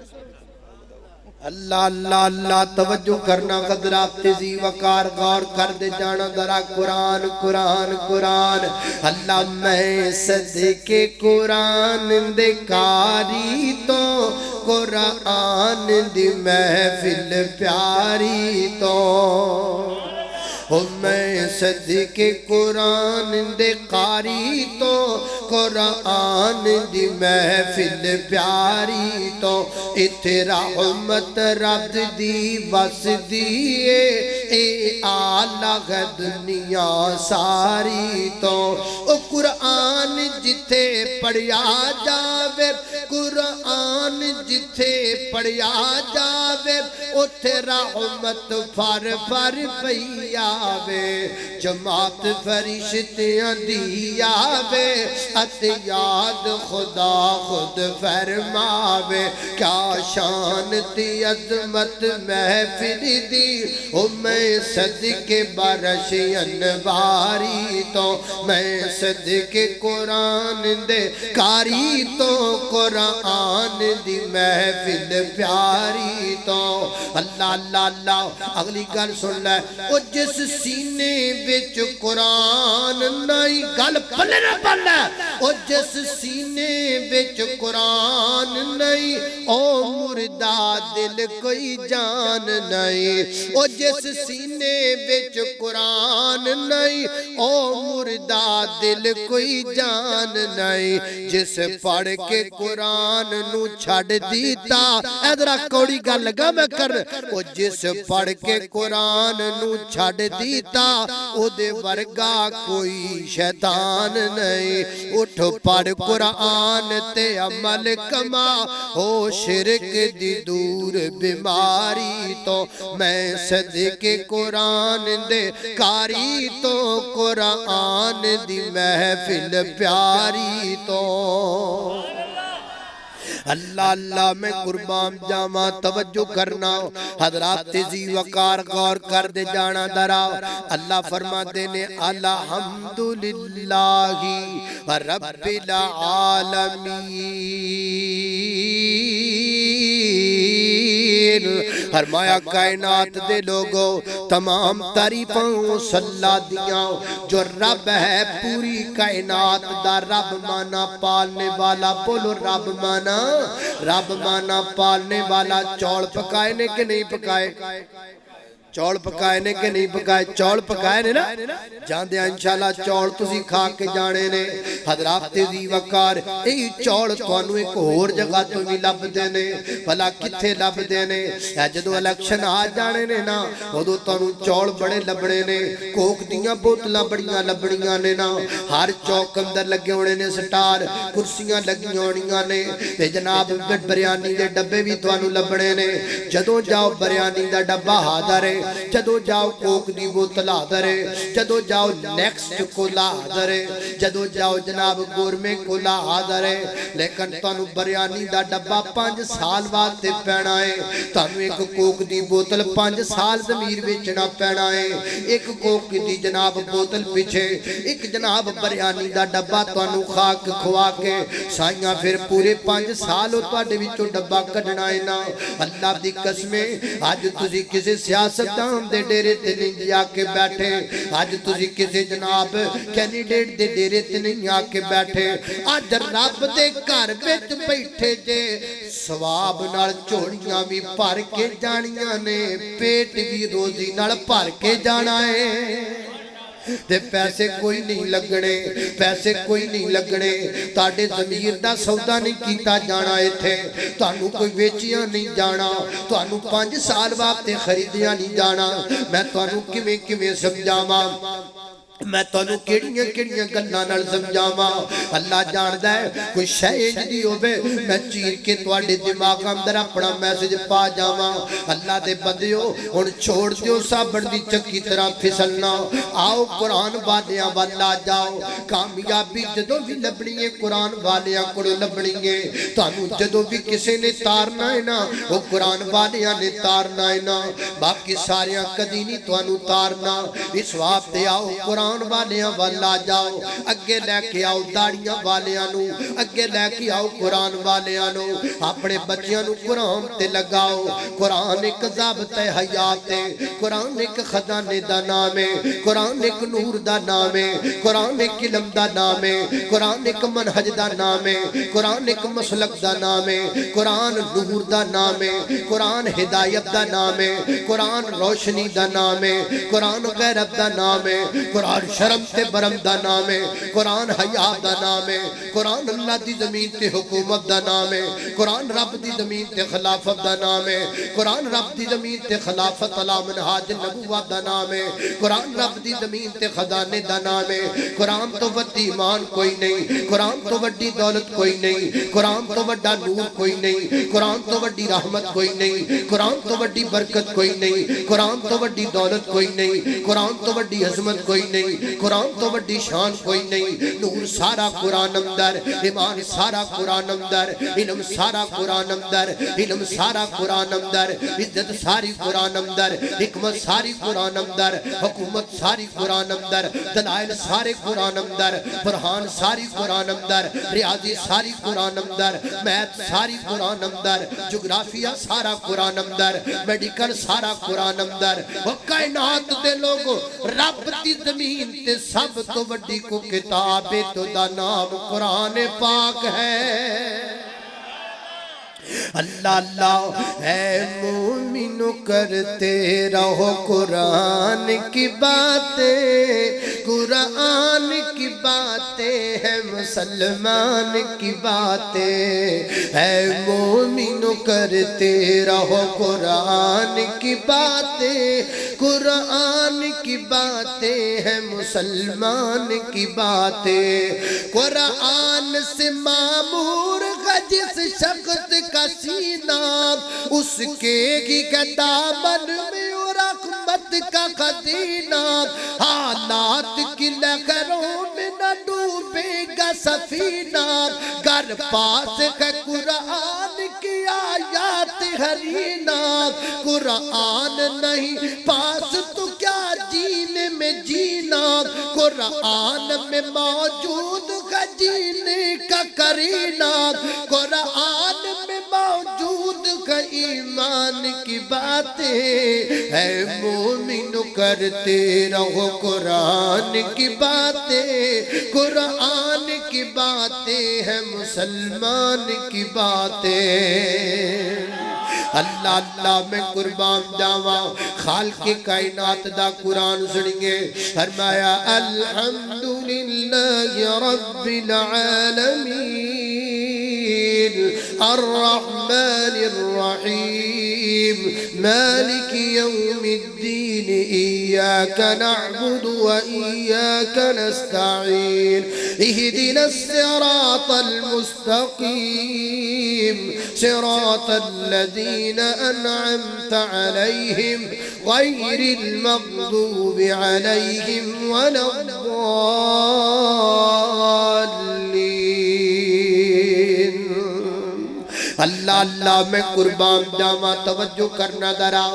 اللہ اللہ اللہ توجہ کرنا، قدرات تیزی وقار غور کر دے جانا ذرا قرآن قرآن قرآن۔ اللہ میں صدقے قرآن دے کاری تو قرآن دی محفل پیاری تو، میں صدقے قرآن دے قاری تو قرآن دی محفل پیاری تو، اتھے رحمت رب دی وس دیئے اے آلہ دنیا ساری تو۔ او قرآن جتھے پڑھیا جاوے، قرآن جتھے پڑھیا جاوے، اتھے رحمت فر فر پئی آوے، جماعت فرشتیاں دی آوے، ات یاد خدا خود فرماوے۔ کیا شان تی عظمت محفل دی، او میں صدقے برش انواری تو، میں صدقے قرآن دے کاری تو قرآن دی محفل پیاری تو۔ اللہ اللہ اللہ اگلی گل سن لے، او جس سینے بچ قرآن نہیں، گل پلے نہ پلے، او جس سینے بچ قرآن نہیں، او مردہ دل کوئی جان نہیں۔ او جس سینے بچ قرآن نہیں، او مردہ دل کوئی جان نہیں۔ جس پڑھ کے قرآن نو چھڑ دیتا، ادھرا کوڑی گل لگا میں کر، او جس پڑھ کے قرآن نو چھڑ دیتا، او دے ورگا کوئی شیطان نہیں۔ اٹھ پڑھ قرآن تے عمل کما، ہو شرک دی دور بیماری تو، میں صدقے قرآن دے کاری تو قرآن دی محفل پیاری تو۔ اللہ اللہ میں قربان جاما، توجہ کرنا، حضرات تیزی وقار غور کر دے جانا درا۔ اللہ فرما دینے الحمدللہ رب العالمین جبریل فرمایا کائنات دے لوگو تمام تعریفاں صلاح دیاں جو رب ہے پوری کائنات دا رب مانا پالنے والا بولو رب مانا پالنے والا چول پکائے نے کہ نہیں پکائے چول پکائے نے کہ نہیں پکائے چول پکائے نے نا جاندے انشاءاللہ چول تسی کھا کے جانے نے حضرات دی وقار ای چول توانو ایک اور جگہ تو بھی لب دینے بھلا کتھے لب دینے جدو الیکشن آ جانے نے نا ادو توانو چول بڑے لبڑے نے کوک دیاں بوتلاں بڑیاں لبڑیاں نے نا ہر چوک اندر لگے ہونے نے سٹار کرسیاں لگی ہونیاں نے تے جناب بریانی دے ڈبے بھی توانو لبڑے نے جدو جاؤ بریانی دا ڈبا حاضر ہے جدو جاؤ کوک دی بوتل حاضر ہے جدو جاؤ نیکسٹ کولا حاضر ہے جدو جاؤ جناب گورمے کولا حاضر ہے لیکن تانو بریانی دا ڈبا 5 سال واسطے پینا ہے تانو ایک کوک دی بوتل 5 سال ضمیر وچنا پینا ہے ایک کوک دی جناب بوتل پیچھے ایک جناب بریانی دا ڈبا تانو خاک کھوا کے سائیاں پھر پورے 5 سال تواڈے وچوں ڈبا کڈنا ہے نا اللہ دی قسمیں اج تسی کسی سیاست دان دے ڈیرے تے نہیں جا کے بیٹھے آج تسی کسی جناب کینیڈیٹ دے ڈیرے تے نہیں آ کے بیٹھے آج رب دے گھر وچ بیٹھے جے ثواب نال چوڑیاں بھی بھر کے جانیاں نے پیٹ بھی روزی نال بھر کے جانا ہے تے پیسے کوئی نہیں لگنے تاڑے ضمیر دا سودا نہیں کیتا جانا ہے تھے تانو کوئی ویچیاں نہیں جانا تانو 5 سال واسطے خریدیاں نہیں جانا میں تانو کیویں سمجھاواں میں تانوں کیڑیاں گلاں نال سمجھاواں اللہ جاندا ہے کوئی شے انج دی ہوے میں چیر کے تواڈے دماغ اندر اپنا میسج پا جاواں اللہ دے بندیو ہن چھوڑ دیو سابن دی چکی طرح پھسلنا آؤ قرآن والیاں والا جاؤ کامیابی جدوں بھی لبنی ہے قرآن والیاں کولوں لبنی ہے تانوں جدوں بھی کسے نے تارنا ہے نا وہ قرآن والیاں نے تارنا ہے نا باقی ساریاں کدی نہیں تانوں تارنا اس واسطے آؤ قرآن والیاں والا جاؤ اگے لے کے آؤ داڑیاں والیاں نو اگے لے کے آؤ قرآن والیاں نو اپنے بچیاں نو قرآن تے لگاؤ قرآن ایک ضابطہ حیات ہے قرآن ایک خزانے دا نام ہے قرآن ایک نور دا نام ہے قرآن ایک علم دا نام ہے قرآن ایک منہج دا نام ہے قرآن ایک مسلک دا نام ہے قرآن نور دا نام ہے قرآن ہدایت دا نام ہے قرآن روشنی دا نام ہے قرآن غیرت دا نام ہے قرآن شرم تے برم دا نام ہے قرآن حیا دا نام ہے قرآن اللہ دی زمین تے حکومت دا نام ہے قرآن رب دی زمین تے خلافت دا نام ہے قرآن رب دی زمین تے خلافت علی منہاج نبوت دا نام ہے قرآن رب دی زمین تے خزانے دا نام ہے قرآن تو وڈی ایمان کوئی نہیں قرآن تو وڈی دولت کوئی نہیں قرآن تو وڈا نور کوئی نہیں قرآن تو وڈی رحمت کوئی نہیں قرآن تو وڈی برکت کوئی نہیں قرآن تو وڈی دولت کوئی نہیں قرآن تو وڈی عظمت کوئی نہیں قرآن تو وڈی شان کوئی نہیں نور سارا قرآن اندر ایمان سارا قرآن اندر علم سارا قرآن اندر علم سارا قرآن اندر عزت ساری قرآن اندر حکمت ساری قرآن اندر حکومت ساری قرآن اندر دلائل سارے قرآن اندر برہان ساری قرآن اندر ریاضی ساری قرآن اندر میتھ ساری قرآن اندر جغرافیہ سارا قرآن اندر میڈیکل سارا قرآن اندر وہ کائنات دے لوگو رب دی زمین تے سب تو وڈی کو کتاب تو دا نام قرآن پاک ہے اللہ اللہ اے مومنو کرتے رہو قرآن کی باتیں قرآن کی باتیں ہے مسلمان کی باتیں اے مومنو کرتے رہو قرآن کی باتیں قرآن کی باتیں ہے مسلمان کی باتیں قرآن سے معمور کا جس شخص کا سینہ اس کے ہی دامن میں رحمت کا خزینہ حالات کی لہروں میں نہ ڈوبے گا سفینہ گر پاس ہے قرآن کی آیات حرینہ قرآن نہیں پاس تو کیا جینے میں جینا قرآن میں موجود ہے جینے کا کرینہ قرآن میں موجود کا ایمان کی باتیں اے مومنو کرتے رہو قرآن کی باتیں قرآن کی باتیں ہیں مسلمان کی باتیں اللہ اللہ میں قربان جاواں خالق کائنات دا قرآن سنیے فرمایا الحمدللہ رب العالمین الرحمن الرحیم مالک یوم الدین ایاک نعبد و ایاک نستعین اہدنا الصراط المستقیم صراط الذین أنعمت عليهم غير المغضوب عليهم ولا الضالين اللہ اللہ میں قربان جاواں توجہ کرنا ذرا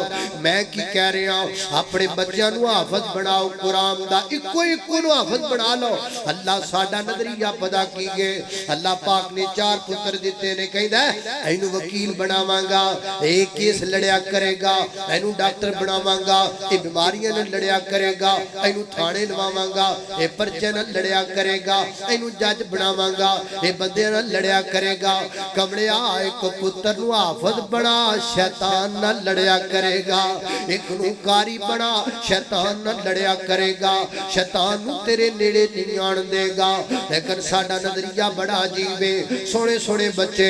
میں کی کہہ رہا ہوں اپنے بچیاں نو حافظ بناؤ قرآن دا اکو نو حافظ بنا لو اللہ ساڈا نظریہ پتا کیے اللہ پاک نے 4 پتر دیتے نے کہندا ہے اینو وکیل بناواں گا ایک کیس لڑیا کرے گا اینو ڈاکٹر بناواں گا اے بیماریاں نال لڑیا کرے گا اینو تھانے لواواں گا اے پرچے نال لڑیا کرے گا اینو جج بناواں گا اے بندیاں نال لڑیا کرے گا کمڑیا ایک پتر نو حافظ بنا شیطان نہ لڑیا کرے گا ایک نو کاری بنا شیطان نہ لڑیا کرے گا شیطان نو تیرے نیڑے نہیں آن دے گا لیکن ساڈا نظریہ بڑا عجیب ہے سونے سونے بچے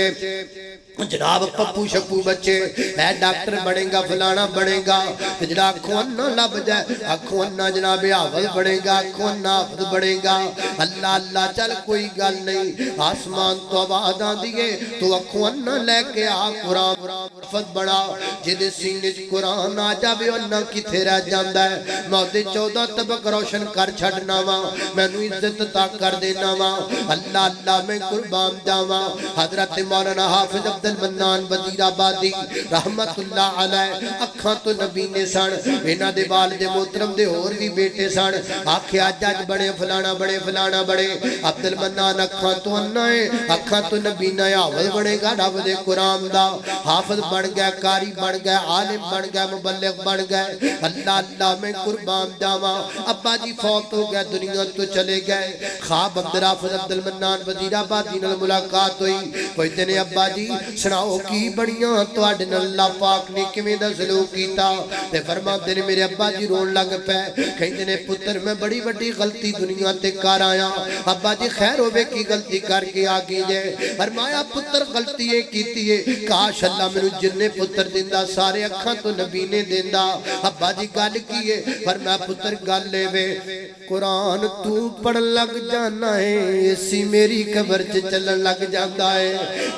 جناب پپو شپو بچے اے ڈاکٹر بڑھیں گا فلانا بڑھیں گا جناب آنکھوں انہ لب جائے آنکھوں انہ جناب حافظ بڑھیں گا آنکھوں انہ حافظ بڑھیں گا اللہ اللہ چل کوئی گل نہیں آسمان تو آواز آن دیئے تو آنکھوں انہ لے کے آ قرآن حافظ بڑھا جدے سینے قرآن آ جاوے انہ کی تھیرہ جاندہ ہے موتے 14 طبق روشن کر چھڑنا ماں میں نو عزت تا کر دینا ماں اللہ اللہ میں قربان جاواں حضرت مولانا حافظ عبد المنان وزیر آبادی رحمت اللہ علیہ اکھاں تو نبی نے سن انہاں دے والد محترم دے اور بھی بیٹے سن آکھیا جج بڑے فلانا بڑے فلانا بڑے عبد المنان اکھاں تو انائے اکھاں تو نبی نے حافظ بڑے گا حافظ قرآن دا حافظ بن گئے قاری بن گئے عالم بن گئے مبلغ بن گئے اللہ اللہ میں قربان جاواں ابا جی فوت ہو گئے دنیا تو چلے گئے خواب عبدالحافظ عبد المنان وزیر آبادی نال ملاقات ہوئی کوئی نے ابا جی سناؤ کی بڑیاں تو آڈن اللہ پاک نے کمیں دا سلوک کیتا تے فرماتے نے میرے ابا جی رون لگ پہ کہیں نے پتر میں بڑی بڑی غلطی دنیا تے کار آیا ابا جی خیر ہوئے کی غلطی کر کے آگئی جائے فرمایا پتر غلطی ہے کیتی ہے کاش اللہ میرے جننے پتر دیندہ سارے اکھاں تو نبی نے دیندہ ابا جی گال کیے فرمایا پتر گال لے وے قرآن تو پڑھ لگ جانا ہے اسی میری قبر چلن لگ جاندہ ہے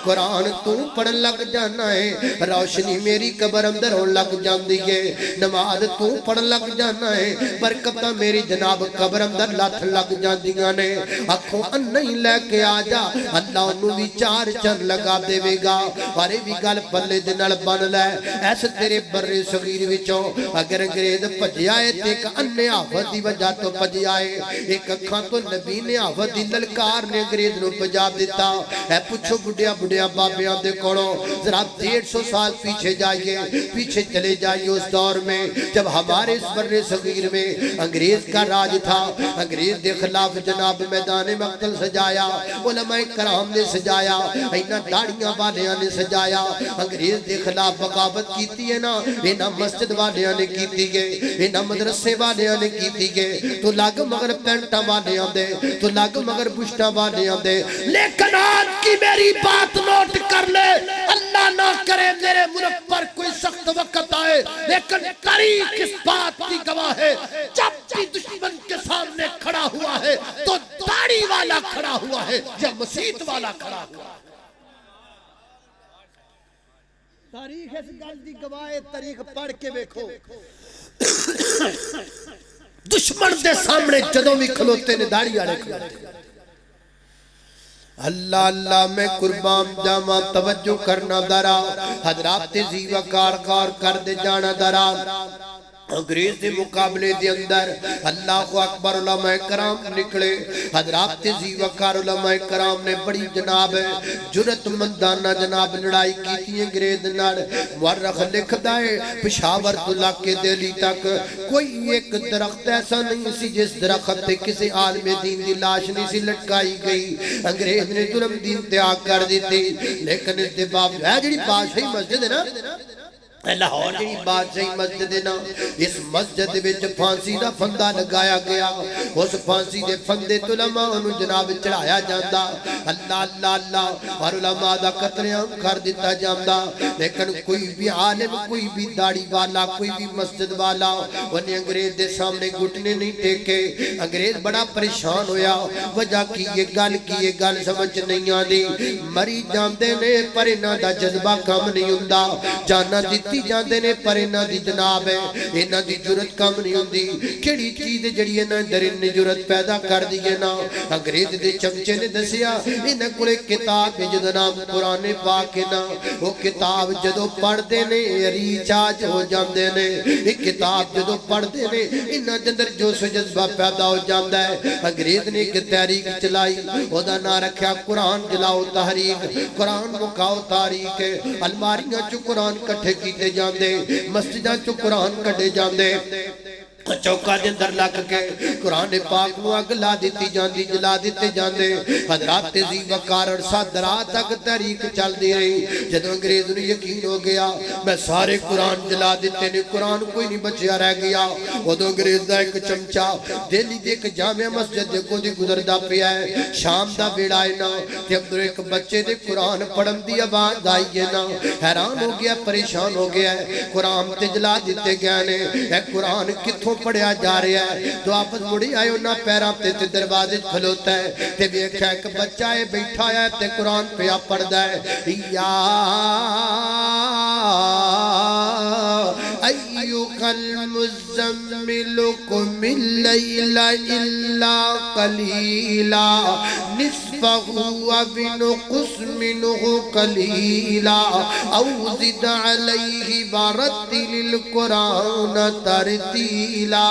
قرآن تو پڑھ لگ جانا ہے روشنی میری قبر اندر ہو لگ جاندی ہے نماز تو پڑھ لگ جانا ہے برکتہ میری جناب قبر اندر لاتھ لگ جاندیاں نے اکھوں نہیں لے کے آجا اللہ انہوں بھی 4 چن لگا دے وے گا وارے بھی گل پلے دنال بن لے ایسے تیرے برے صغیر وچوں اگر انگریز پجی آئے تے ایک انہیں حافظ دی وجہ تو پجی آئے ایک اکھاں تو نبی نے حافظ دی للکار نے انگریز نو پجاب دیتا اے پوچھو بڑیا بڑیا بابیاں دے کوڑو ذرا 150 سال پیچھے جائیے پیچھے چلے جائیے اس دور میں جب ہمارے اس بر صغیر میں انگریز کا راج تھا انگریز دے خلاف جناب میدان مقتل سجایا علماء کرام نے سجایا اینا داڑیاں والیاں نے سجایا انگریز دے خلاف بغاوت کیتی ہے نا اینا مسجد والیاں نے کیتی گئے اینا مدرسے والیاں نے کیتی گئے تو لگ مگر پینٹا والیاں دے تو لگ مگر بشٹا والیاں دے لیکن آج کی میری بات نوٹ کر لے اللہ نہ کرے میرے ملک پر کوئی سخت وقت آئے لیکن تاریخ اس بات کی گواہ ہے جب بھی دشمن کے سامنے کھڑا ہوا ہے تو داڑھی والا کھڑا ہوا ہے یا مسیت والا کھڑا ہوا ہے تاریخ اس گل دی گواہ ہے تاریخ پڑھ کے دیکھو دشمن دے سامنے جدوں بھی کھلوتے نے داڑھی والے کھلوتے اللہ اللہ میں قربان جاواں توجہ کرنا درا حضرات زیوہ کار کر دے جانا درا انگریز دے مقابلے دے اندر اللہ اکبر علماء کرام نکلے حضرات ذی وقار علماء کرام نے بڑی جناب جرت مندانہ جناب لڑائی کی تھی انگریز نار مورخ لکھ دائے پشاور تو لاکے دہلی تک کوئی ایک درخت ایسا نہیں سی جس درخت پہ کسی عالم دین دی لاش نہیں سی لٹکائی گئی انگریز نے ظلم دین تیاگ کر دیتی لیکن اس دے باوجود ہے جڑی بادشاہی مسجد ہے نا لاہور جڑی بادشاہی مسجد نا اس مسجد وچ پھانسی دا پھندا لگایا گیا اس پھانسی دے پھندے تو علماء انہوں جناب چڑھایا جاندہ اللہ اللہ اللہ اور علماء دا قتل عام کر دیتا جاندہ لیکن کوئی بھی عالم کوئی بھی داڑھی والا کوئی بھی مسجد والا انہیں انگریز دے سامنے گھٹنے نہیں ٹیکے انگریز بڑا پریشان ہویا وجہ کی یہ گل سمجھ نہیں آدھی مری جاندے نے پر انہاں دا جذبہ کم نہیں ہوندا جانا دیتا جاندے نے پر انہاں دی جناب ہے انہاں دی جرت کم نہیں ہوندی کیڑی چیز جڑی انہاں در ان جرت پیدا کر دیئے نا انگریز دے چمچے نے دسیا انہاں کولے کتاب جد نام قرآن پاک نا وہ کتاب جدو پڑھ دے نے ریچارج ہو جاندے نے ایک کتاب جدو پڑھ دے نے انہاں جندر جو سو جذبہ پیدا ہو جاندہ ہے انگریز نے ایک تحریک چلائی وہ دا نہ رکھیا قرآن جلاؤ تحریک قرآن مکاؤ تاریخ الماریاں چو قرآن کٹھے کی جاندے مسجدہ چو قرآن کٹے جاندے چوکا دے اندر لگ کے قرآن پاک نو اگ لا دیتی جاندی جلا دیتے جاندے حضرات ذی وقار اور صدرات تک تحریک چل دی رہی جدو انگریز نے یقین ہو گیا میں سارے قرآن جلا دیتے نے قرآن کوئی نہیں بچیا رہ گیا وہ دو انگریز دا ایک چمچا دہلی دے ایک جامعہ مسجد دے کو دی گزردہ پہ ہے شام دا بیڑائے نا کہ اب ایک بچے دے قرآن پڑھن دی آواز آئیے نا حیران ہو گیا پریشان ہو گیا ہے قرآن تے جلا دیتے گئے نے اے قرآن کتھوں پڑھیا جا رہا ہے تو آپس مڑی آئے انہاں پیران تے دروازے کھلوتا ہے تے بیکھا ایک بچہ ہے بیٹھا ہے تے قرآن پہ آپ پڑھ دا ہے یا ایوک المزمل قم اللیل الا قلیلا نصفہ وانقص منہ قلیلا او زد علیہ ورتل القرآن ترتیلا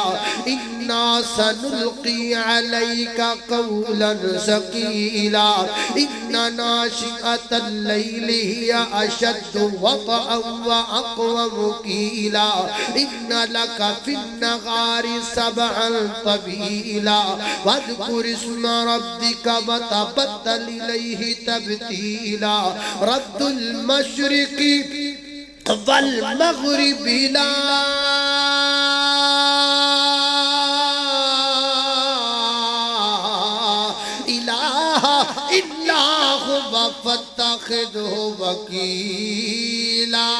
انا سنلقی علیک قولا ثقیلا ان ناشئۃ اللیل ہی اشد وطئا واقوم قیلا ان لک فی النہار سبعا طویلا واذکر اسم ربک وتبتل الیہ تبتیلا رب المشرق والمغرب لا فاتخذه وکیلا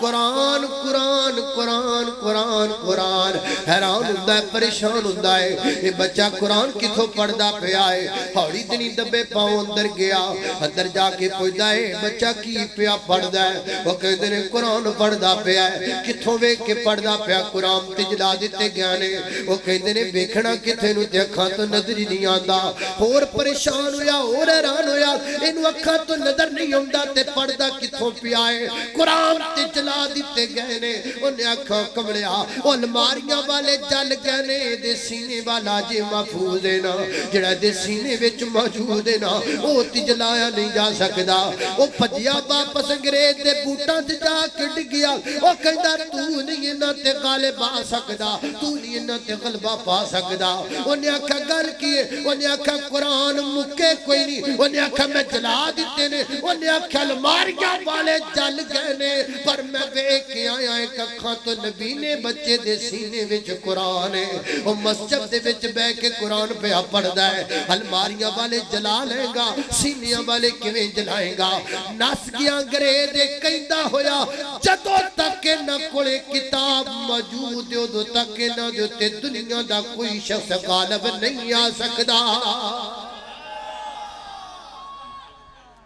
قرآن قرآن قرآن قرآن قرآن حیران ہوندہ ہے پریشان ہوندہ ہے یہ بچہ قرآن کتھو پڑھدا پہ آئے ہاڑی دنی دبے پاؤں اندر گیا اندر جا کے پوچھدا ہے بچہ کی پیا پڑھدا ہے وہ کہتے ہیں قرآن پڑھدا پہ آئے کتھو ویک کے پڑھدا پہ آئے قرآن تجلا دیتے گیا نے وہ کہتے ہیں بیکھنا کتھے نو دیکھا تو نظر ہی نہیں آندا اور پریشان ہویا اور حیران ہویا انو اکھا تو نظر نہیں ہوندہ تے پڑھدا کتھو پہ آئے قرآن تجلا دیتے گئے نے انہیں اکھا کمڑیا الماریاں والے جل گئے نے دے سینے والا جے محفوظ دینا جڑا دے سینے وچ موجود دینا او تجلایا نہیں جا سکدا او پجیا واپس انگریز دے بوٹاں تے جا کڈ گیا او کہندا تو نہیں انہاں تے غالب آ سکدا تو نہیں انہاں تے غلبہ پا سکدا انہیں اکھا گل کیے انہیں اکھا قرآن مکے کوئی نہیں انہیں اکھا میں جلا دیتے نے انہیں اکھا الماریاں والے جل گئے نے پر میں بیک کے آیا ایک اکھاں تو نبی نے بچے دے سینے وچ قرآن ہے وہ مسجد دے وچ بے کے قرآن پہ پڑھ دا ہے الماریاں والے جلا لیں گا سینیاں والے کیویں جلائیں گا نس گیا انگریز کہندا ہویا جدو تک نہ کوئی کتاب موجود ہو دو تک نہ تے دنیا دا کوئی شخص غالب نہیں آ سکدا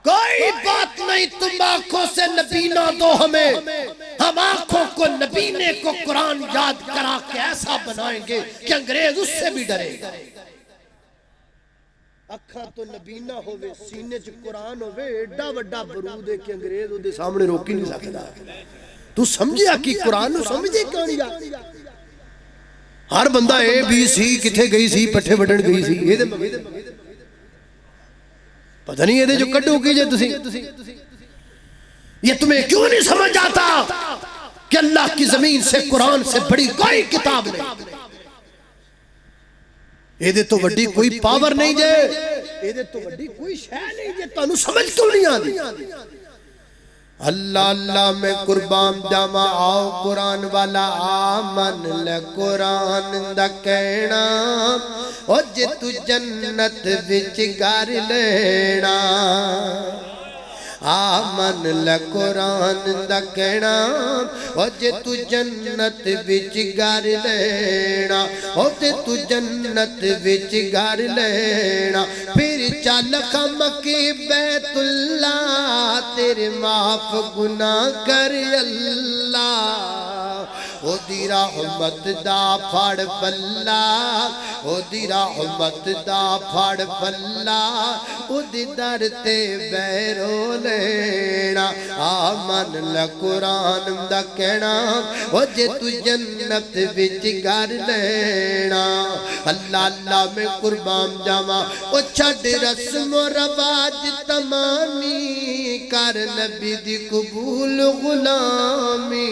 کوئی بات نہیں تم آنکھوں سے نبی نہ دو ہمیں ہم آنکھوں کو نبینے کو قرآن یاد کرا کے ایسا بنائیں گے کہ انگریز اس سے بھی ڈرے گا اکھاں تو نبینا ہوئے سینے چ قرآن ہوئے ایڈا وڈا برود ہے کہ انگریز وہ دے سامنے روکی نہیں سکتا تو سمجھیا کہ قرآن نو سمجھے کیوں نہیں آ ہر بندہ اے بی سی کتھے گئی سی پٹھے بڑھن گئی سی پتہ نہیں یہ دے جو کٹو کی جے تسی یہ تمہیں کیوں نہیں سمجھ آتا کہ اللہ کی زمین سے قرآن سے بڑی کوئی کتاب نہیں یہ دے تو وڈی کوئی پاور نہیں جے یہ دے تو وڈی کوئی شے نہیں جے تو انہوں سمجھ کیوں نہیں آدھی اللہ اللہ میں قربان جاما آؤ قرآن والا آمن لے قرآن دا کہنا او جے تو جنت وچ گھر لینا آمن لے قرآن دا کہنا او جے تو جنت وچ گھر لینا او جے تو جنت وچ گھر لینا پھر چل مکی بیت اللہ تیرے معاف گناہ کر اللہ او دی رحمت دا پھڑ پلا او دی رحمت دا پھڑ پلا او دی در تے بیرو لینا آمن لے قرآن دا کہنا او جے تو جنت وچ گھر لینا اللہ اللہ میں قربان جاواں او چھڈ رسم و رواج تمامی کر نبی دی قبول غلامی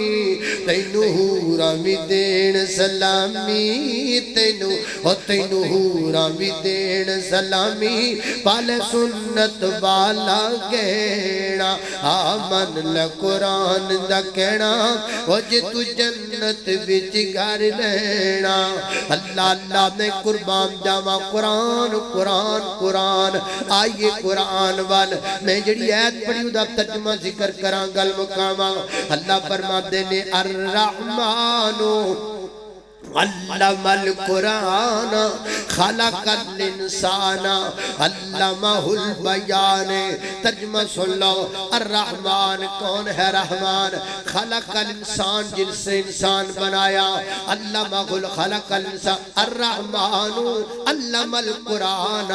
تینو حورامی دین سلامی تینو حورامی دین سلامی پال سنت والا گینا آمن لے قرآن دا کہنا او جے تو جنت وچ گھر لینا اللہ اللہ میں قربان جاواں قرآن قرآن قرآن آئیے قرآن وال میں جڑی آیت پڑھی دا ترجمہ ذکر کراں گل مقاماں اللہ فرماتے نے الرحمن علم القرآن خلق الانسان علمہ البیان ترجمہ سن لو الرحمن کون ہے رحمان خلق الانسان جن سے انسان بنایا علمہ خلق الانسان الرحمن علم القرآن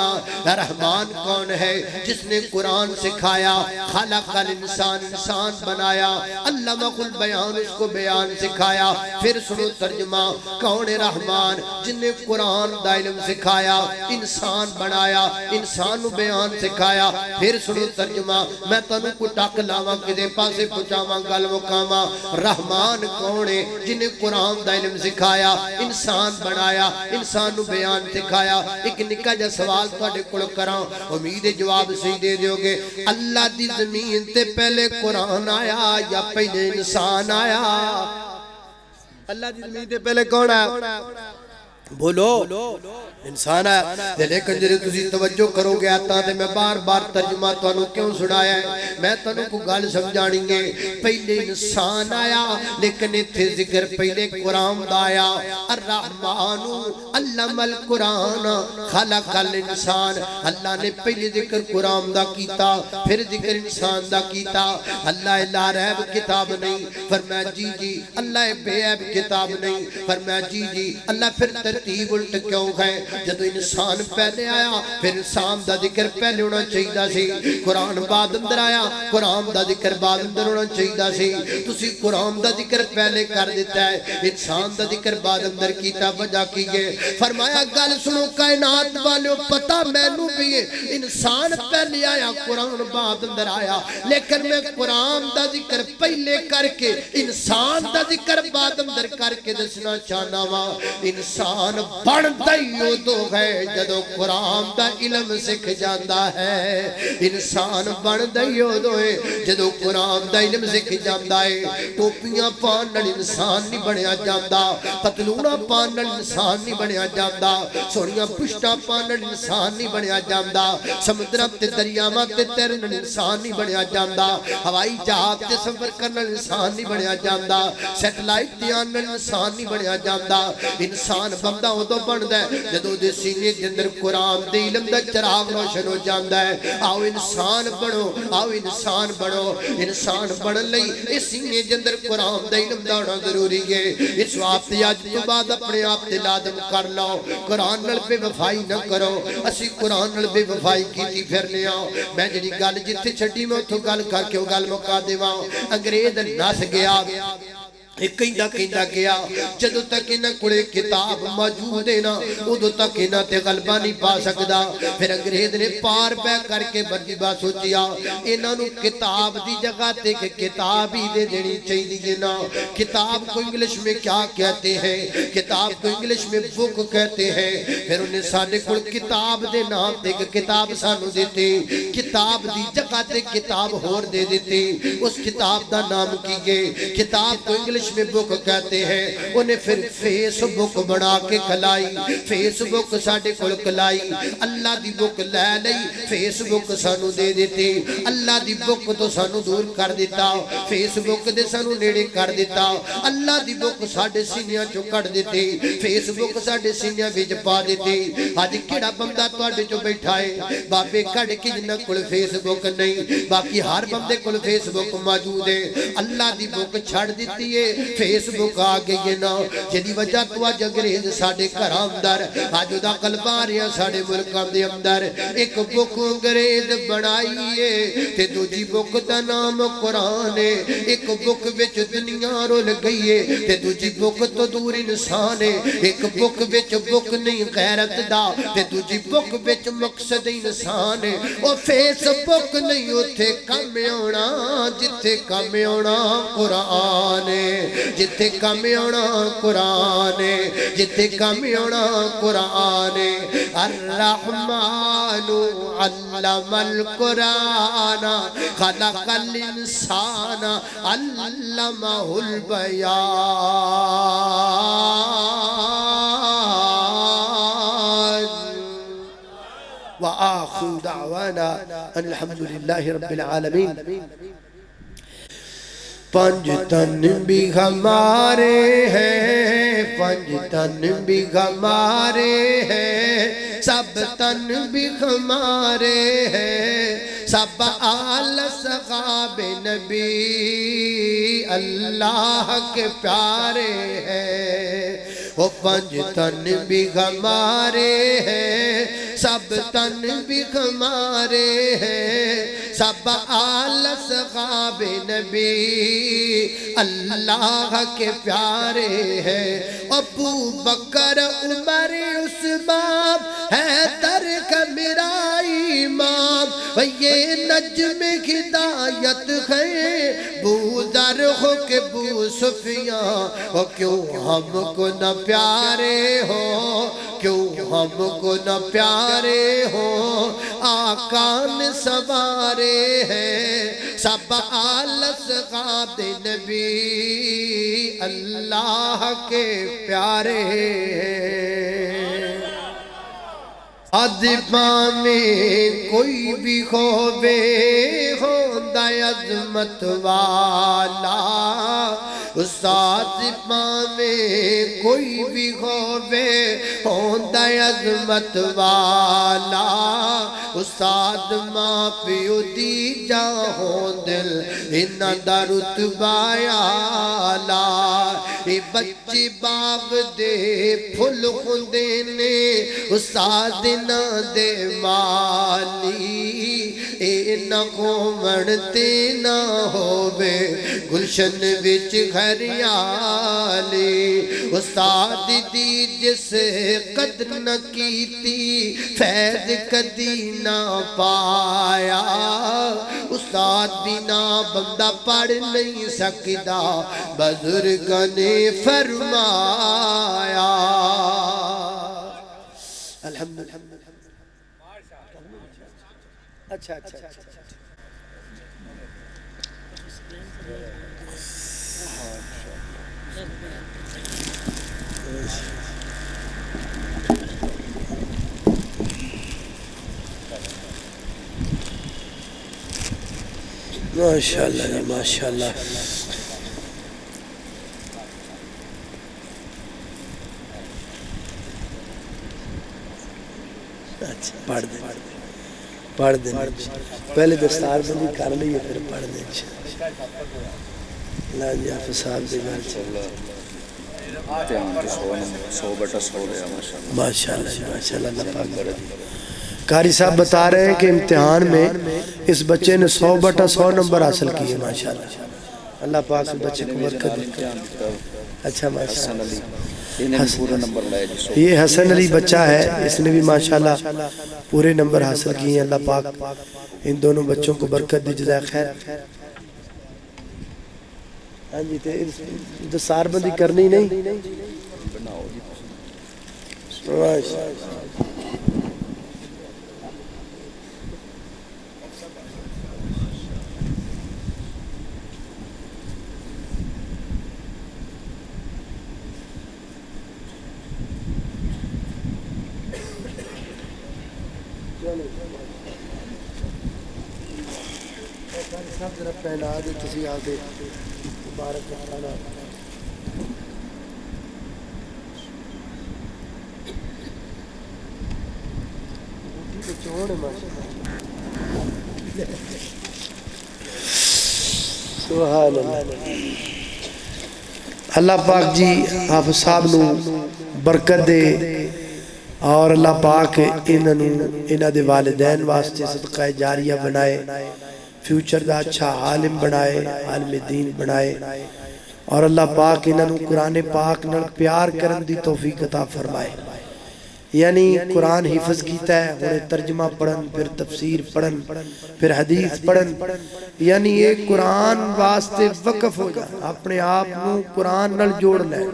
رحمان کون ہے جس نے قرآن سکھایا خلق الانسان انسان بنایا علمہ البیان اس کو بیان سکھایا پھر سنو ترجمہ کون رحمان جن نے قرآن دا علم سکھایا انسان بنایا انسان نو بیان سکھایا پھر سنو ترجمہ میں تنو کو ٹاک لاواں کدے پاسے پہنچاواں گل مقاماں رحمان کون ہے جن نے قرآن دا علم سکھایا انسان بنایا انسان نو بیان سکھایا ایک نکا جا سوال تواڈے کول کراں امید جواب صحیح دے دیو گے اللہ دی زمین تے پہلے قرآن آیا یا پہلے انسان آیا اللہ دی زمین تے پہلے کون ہے بولو انسان ہے لیکن جڑے تسی توجہ کرو گے آتا تے میں بار بار ترجمہ تانوں کیوں سنایا ہے میں تانوں کو گل سمجھانی گے پہلے انسان آیا لیکن ایتھے ذکر پہلے قرآن دا آیا الرحمن علم القرآن خلق الانسان اللہ نے پہلے ذکر قرآن دا کیتا پھر ذکر انسان دا کیتا اللہ لا ریب کتاب نہیں فرمایا جی جی اللہ بے عیب کتاب نہیں فرمایا جی جی اللہ پھر ترتیب الٹ کیوں ہے جدو انسان پہلے آیا پھر انسان دا ذکر پہلے ہونا چاہیدہ سی قرآن بعد اندر آیا قرآن دا ذکر بعد اندر ہونا چاہیدہ سی تسی قرآن دا ذکر پہلے کر دیتا ہے انسان دا ذکر بعد اندر کیتا وجہ کیے فرمایا گل سنو کائنات والے پتہ میں نو بھی انسان پہلے آیا قرآن بعد اندر آیا لیکن میں قرآن دا ذکر پہلے کر کے انسان دا ذکر بعد اندر کر کے دسنا چاہنا وا انسان بڑھ دائیو دو ہے جدو قرآن دا علم سکھ جاندہ ہے انسان بڑھ دائیو دو ہے جدو قرآن دا علم سکھ جاندہ ہے ٹوپیاں پانن انسان نہیں بڑھیا جاندہ پتلونہ پانن انسان نہیں بڑھیا جاندہ سونیاں پشتہ پانن انسان نہیں بڑھیا جاندہ سمندرم تے دریامہ تے تیرن انسان نہیں بڑھیا جاندہ ہوائی جہاز تے سفر کرنا انسان نہیں بڑھیا جاندہ سیٹلائٹ تے آنن انسان نہیں بڑھیا جاندہ انسان بندہ ہو تو بند ہے جدو جدو دے سینے دے اندر قرآن دے علم دا چراغ روشن ہو جاندا ہے آؤ انسان بڑھو آؤ انسان بڑھو انسان بڑھ لئی اس سینے دے اندر قرآن دے علم دا ہونا ضروری ہے اس وقت آج تو بعد اپنے آپ تے لازم کر لو قرآن نال بے وفائی نہ کرو اسی قرآن نال بے وفائی کیتی پھرنے آؤ میں جڑی گل جتھے چھڈی میں اتھوں گل کر کے وہ گل مکا دیواں انگریز نس گیا کہندا گیا جدو تک انہاں کولے کتاب موجود ہے نا ادو تک انہاں تے غلبہ نہیں پا سکدا پھر انگریز نے پار پہ کر کے مرتبہ سوچیا انہاں نو کتاب دی جگہ تے کہ کتاب ہی دے دینی چاہیے نا کتاب کو انگلش میں کیا کہتے ہیں کتاب کو انگلش میں بک کہتے ہیں پھر انہیں ساڈے کول کتاب دے نام تے کہ کتاب سانو دیتے کتاب دی جگہ تے کتاب ہور دے دیتے اس کتاب دا نام کیے کتاب کو انگلش میں بک کہتے ہیں انہیں پھر فیس بک بنا کے کھلائی فیس بک ساڑھے کل کھلائی اللہ دی بک لے لئی فیس بک سانو دے دیتے اللہ دی بک تو سانو دور کر دیتا فیس بک دے سانو نیڑے کر دیتا اللہ دی بک ساڑھے سینیاں چو کٹ دیتے فیس بک ساڑھے سینیاں بیج پا دیتے آج کیڑا بندہ توڑے جو بیٹھائے بابے کڑ کی جنہ کل فیس بک نہیں باقی ہر بندے کل فیس بک موجود ہے اللہ دی بک چھڑ دیتی ہے فیس بک آگئی ہے نا جدی وجہ تو آج انگریز ساڑھے کرام در آج دا قلباریاں ساڑھے ملکم دے اندر ایک بک انگریز بنائیے تے دو جی بک دا نام قرآن ہے ایک بک وچ دنیا رول گئیے تے دو جی بک تو دور انسان ہے ایک بک وچ بک نہیں غیرت دا تے دو جی بک وچ مقصد انسان ہے او فیس بک نہیں اتھے کم ہونا جتھے کم ہونا قرآن ہے جتھے کم ہونا قرآن ہے جتھے کم ہونا قرآن ہے الرحمن علم القرآن خلق الانسان علمہ البیان وآخر دعوانا ان الحمدللہ رب العالمین پنج تن بھی ہمارے ہیں پنج تن بھی ہمارے ہیں سب تن بھی ہمارے ہیں سب آل صحاب نبی اللہ کے پیارے ہیں وہ پنج تن بھی ہمارے ہیں سب تن بھی ہمارے ہیں سب آل صحاب نبی اللہ کے پیارے ہیں ابو بکر عمر عثمان حیدر کا میرا امام یہ نجم ہدایت ہے بو ذر ہو کہ بو سفیان کیوں ہم کو نہ پیارے ہو کیوں ہم کو نہ پیارے ہو آقا نے سوارے ہیں سب آل صحاب نبی اللہ کے پیارے ہیں ادبا میں کوئی بھی ہووے ہوندہ عظمت والا استاد میں کوئی بھی ہووے ہوندہ عظمت والا استاد ماں پیو دی جاہوں دل انہ دا رتبہ آلا اے بچی باغ دے پھل خوندے نے استاد نہ دے مالی اے نہ گھومڑتے نہ ہووے گلشن وچ ہریالی استاد دی جس قدر نہ کیتی فیض کدی نہ پایا استاد بنا بندہ پڑھ نہیں سکتا بزرگ نے فرمایا الحمدللہ اچھا اچھا ماشاءاللہ جی ماشاءاللہ اچھا پڑھ دیں پڑھ دیں پہلے دستار بندی کر لیے پھر پڑھ دیں اللہ جی حافظ صاحب دے گھر ماشاءاللہ اللہ پاک قاری صاحب بتا رہے ہیں کہ امتحان میں اس بچے نے 100/100 نمبر حاصل کیے ماشاءاللہ اللہ پاک اس بچے کو برکت دے اچھا ماشاءاللہ یہ حسن علی بچہ ہے اس نے بھی ماشاءاللہ پورے نمبر حاصل کیے ہیں اللہ پاک ان دونوں بچوں کو برکت دے جزائے خیر ہاں جی دستار بندی کرنی نہیں سب ذرا پہنا دے کسی آگے مبارک کھانا سبحان اللہ اللہ پاک جی حافظ صاحب نو برکت دے اور اللہ پاک انہاں دے والدین واسطے صدقہ جاریہ بنائے فیوچر دا اچھا عالم بنائے عالم دین بنائے اور اللہ پاک انہوں قرآن پاک نال پیار کرن دی توفیق عطا فرمائے یعنی قرآن حفظ کیتا ہے انہیں ترجمہ پڑھن پھر تفسیر پڑھن پھر حدیث پڑھن یعنی ایک قرآن واسطے وقف ہو جائے اپنے آپ نو قرآن نال جوڑ لے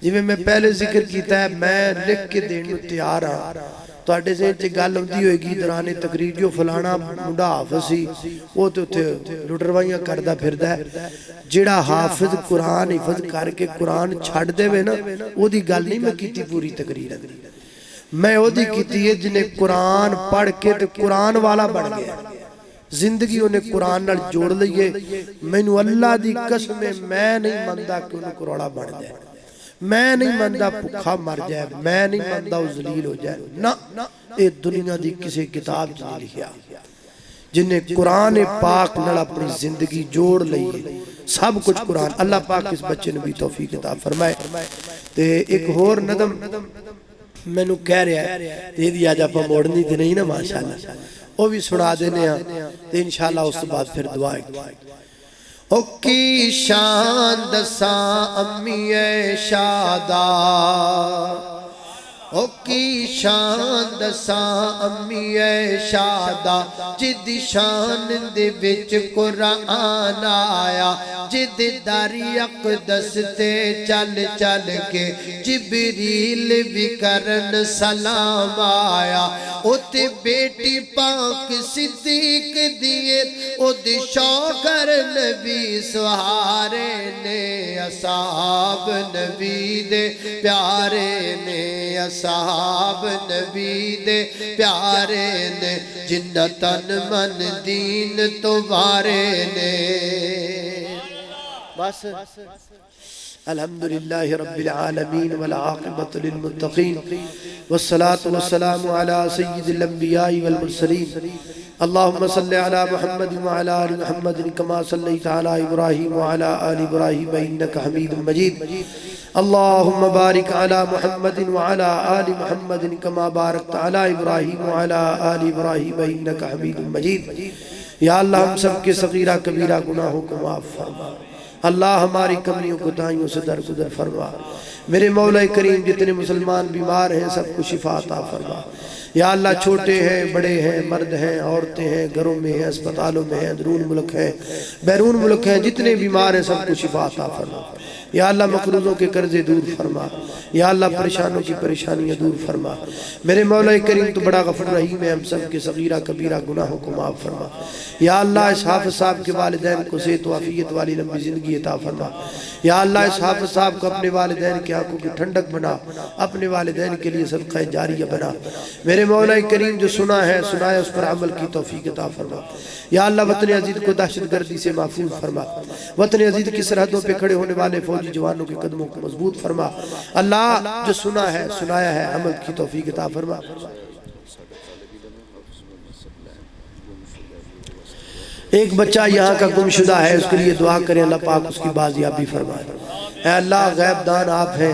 جی میں پہلے ذکر کیتا ہے میں لکھ کے دینو تیار ہاں تو اٹھے سے انچے گال ہوتی ہوئے گی دوران تقریر جو فلانا مڈا حافظ سی وہ تو لٹروائیاں کردہ پھردہ ہے جڑا حافظ قرآن حفظ کر کے قرآن چھڑ دے ہوئے نا وہ دی گال نہیں میں کیتی پوری تقریر میں وہ دی کیتی ہے جنہیں قرآن پڑھ کے تو قرآن والا بڑھ گیا زندگی انہیں قرآن نال جوڑ لئیے میں نو اللہ دی قسم میں نہیں مندہ کہ انہوں قرآن بڑھ جائے میں نہیں مندہ پکھا مر جائے میں نہیں مندہ ذلیل ہو جائے نا اے دنیا دی کسی کتاب جنہیں لکھیا جنہیں قرآن پاک نال اپنی زندگی جوڑ لئیے سب کچھ قرآن اللہ پاک اس بچے نے بھی توفیق عطا فرمائے تے ایک اور ندم میں نو کہہ رہا ہے یہ دی آج اپا موڑنی دی نہیں نا ماشاءاللہ وہ بھی سنا دینے ہیں تے انشاءاللہ اس بعد پھر دعائیں او کی شان دساں امی شادا او کی شان دساں امی شادا جد شان دے وچ قرآن آیا جد داری اقدس تے چل چل کے جبریل بھی کرن سلام آیا او تے بیٹی پاک صدیق دیئے او دی شوکر نبی سہارے نے اصحاب نبی دے پیارے نے اصحاب نبی دے پیارے نے جنتن من دین تو بارے نے بس الحمدللہ رب العالمین والعاقبت للمتقین والصلاة والسلام على سید الانبیاء والمرسلین اللہم صلی علی محمد وعلی آل محمد کما صلیت علی ابراہیم وعلی آل ابراہیم انکا حمید مجید اللہم بارک علی محمد وعلی آل محمد کما بارکت علی ابراہیم وعلی آل ابراہیم انکا حمید مجید یا اللہ ہم سب کے صغیرہ کبیرہ گناہوں کو معاف فرما اللہ ہماری کمیوں کو دائیوں سے درگزر فرما میرے مولا کریم جتنے مسلمان بیمار ہیں سب کو شفا عطا فرما یا اللہ چھوٹے ہیں بڑے ہیں مرد ہیں عورتیں ہیں گھروں میں ہیں اسپتالوں میں ہیں اندرون ملک ہیں بیرون ملک ہیں جتنے بیمار ہیں سب کو شفا عطا فرما یا اللہ مقروضوں کے قرضے دور فرما یا اللہ پریشانوں کی پریشانیاں دور فرما میرے مولا کریم تو بڑا غفور رحیم ہے ہم سب کے صغیرہ کبیرہ گناہوں کو معاف فرما یا اللہ اس حافظ صاحب کے والدین کو صحت و عافیت والی لمبی زندگی عطا فرما یا اللہ اس حافظ صاحب کو اپنے والدین کی آنکھوں کی ٹھنڈک بنا اپنے والدین کے لیے صدقہ جاریہ بنا میرے مولا کریم جو سنا ہے سنایا اس پر عمل کی توفیق عطا فرما یا اللہ وطن عزیز کو دہشت گردی سے محفوظ فرما وطن عزیز کی سرحدوں پہ کھڑے ہونے والے فوجی جوانوں کے قدموں کو مضبوط فرما اللہ جو سنا ہے سنایا ہے عمل کی توفیق عطا فرما ایک بچہ یہاں کا گمشدہ ہے، اس کے لیے دعا کریں اللہ پاک اس کی بازیابی فرمائے۔ اے اللہ غیب دان آپ ہیں،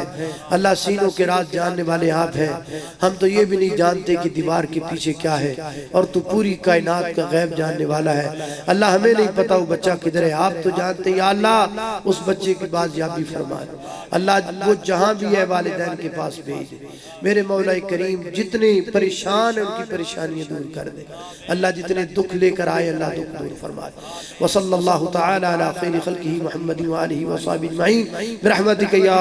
اللہ سینوں کے راز جاننے والے آپ ہیں، ہم تو یہ بھی نہیں جانتے کہ دیوار کے پیچھے کیا ہے، اور تو پوری کائنات کا غیب جاننے والا ہے۔ اللہ ہمیں نہیں پتا وہ بچہ کدھر ہے، آپ تو جانتے ہیں۔ یا اللہ اس بچے کی بازیابی فرما دے، اللہ وہ جہاں بھی ہے والدین کے پاس بھیج دے۔ میرے مولا کریم جتنے پریشان ہیں ان کی پریشانیاں دور کر دے، اللہ جتنے دکھ لے کر آئے اللہ دکھ دور فرما دے۔ وصلی اللہ تعالی علی خیر خلقہ محمد وآلہ وصحبہ اجمعین برحمتک یا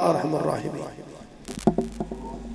ارحم الراحمین۔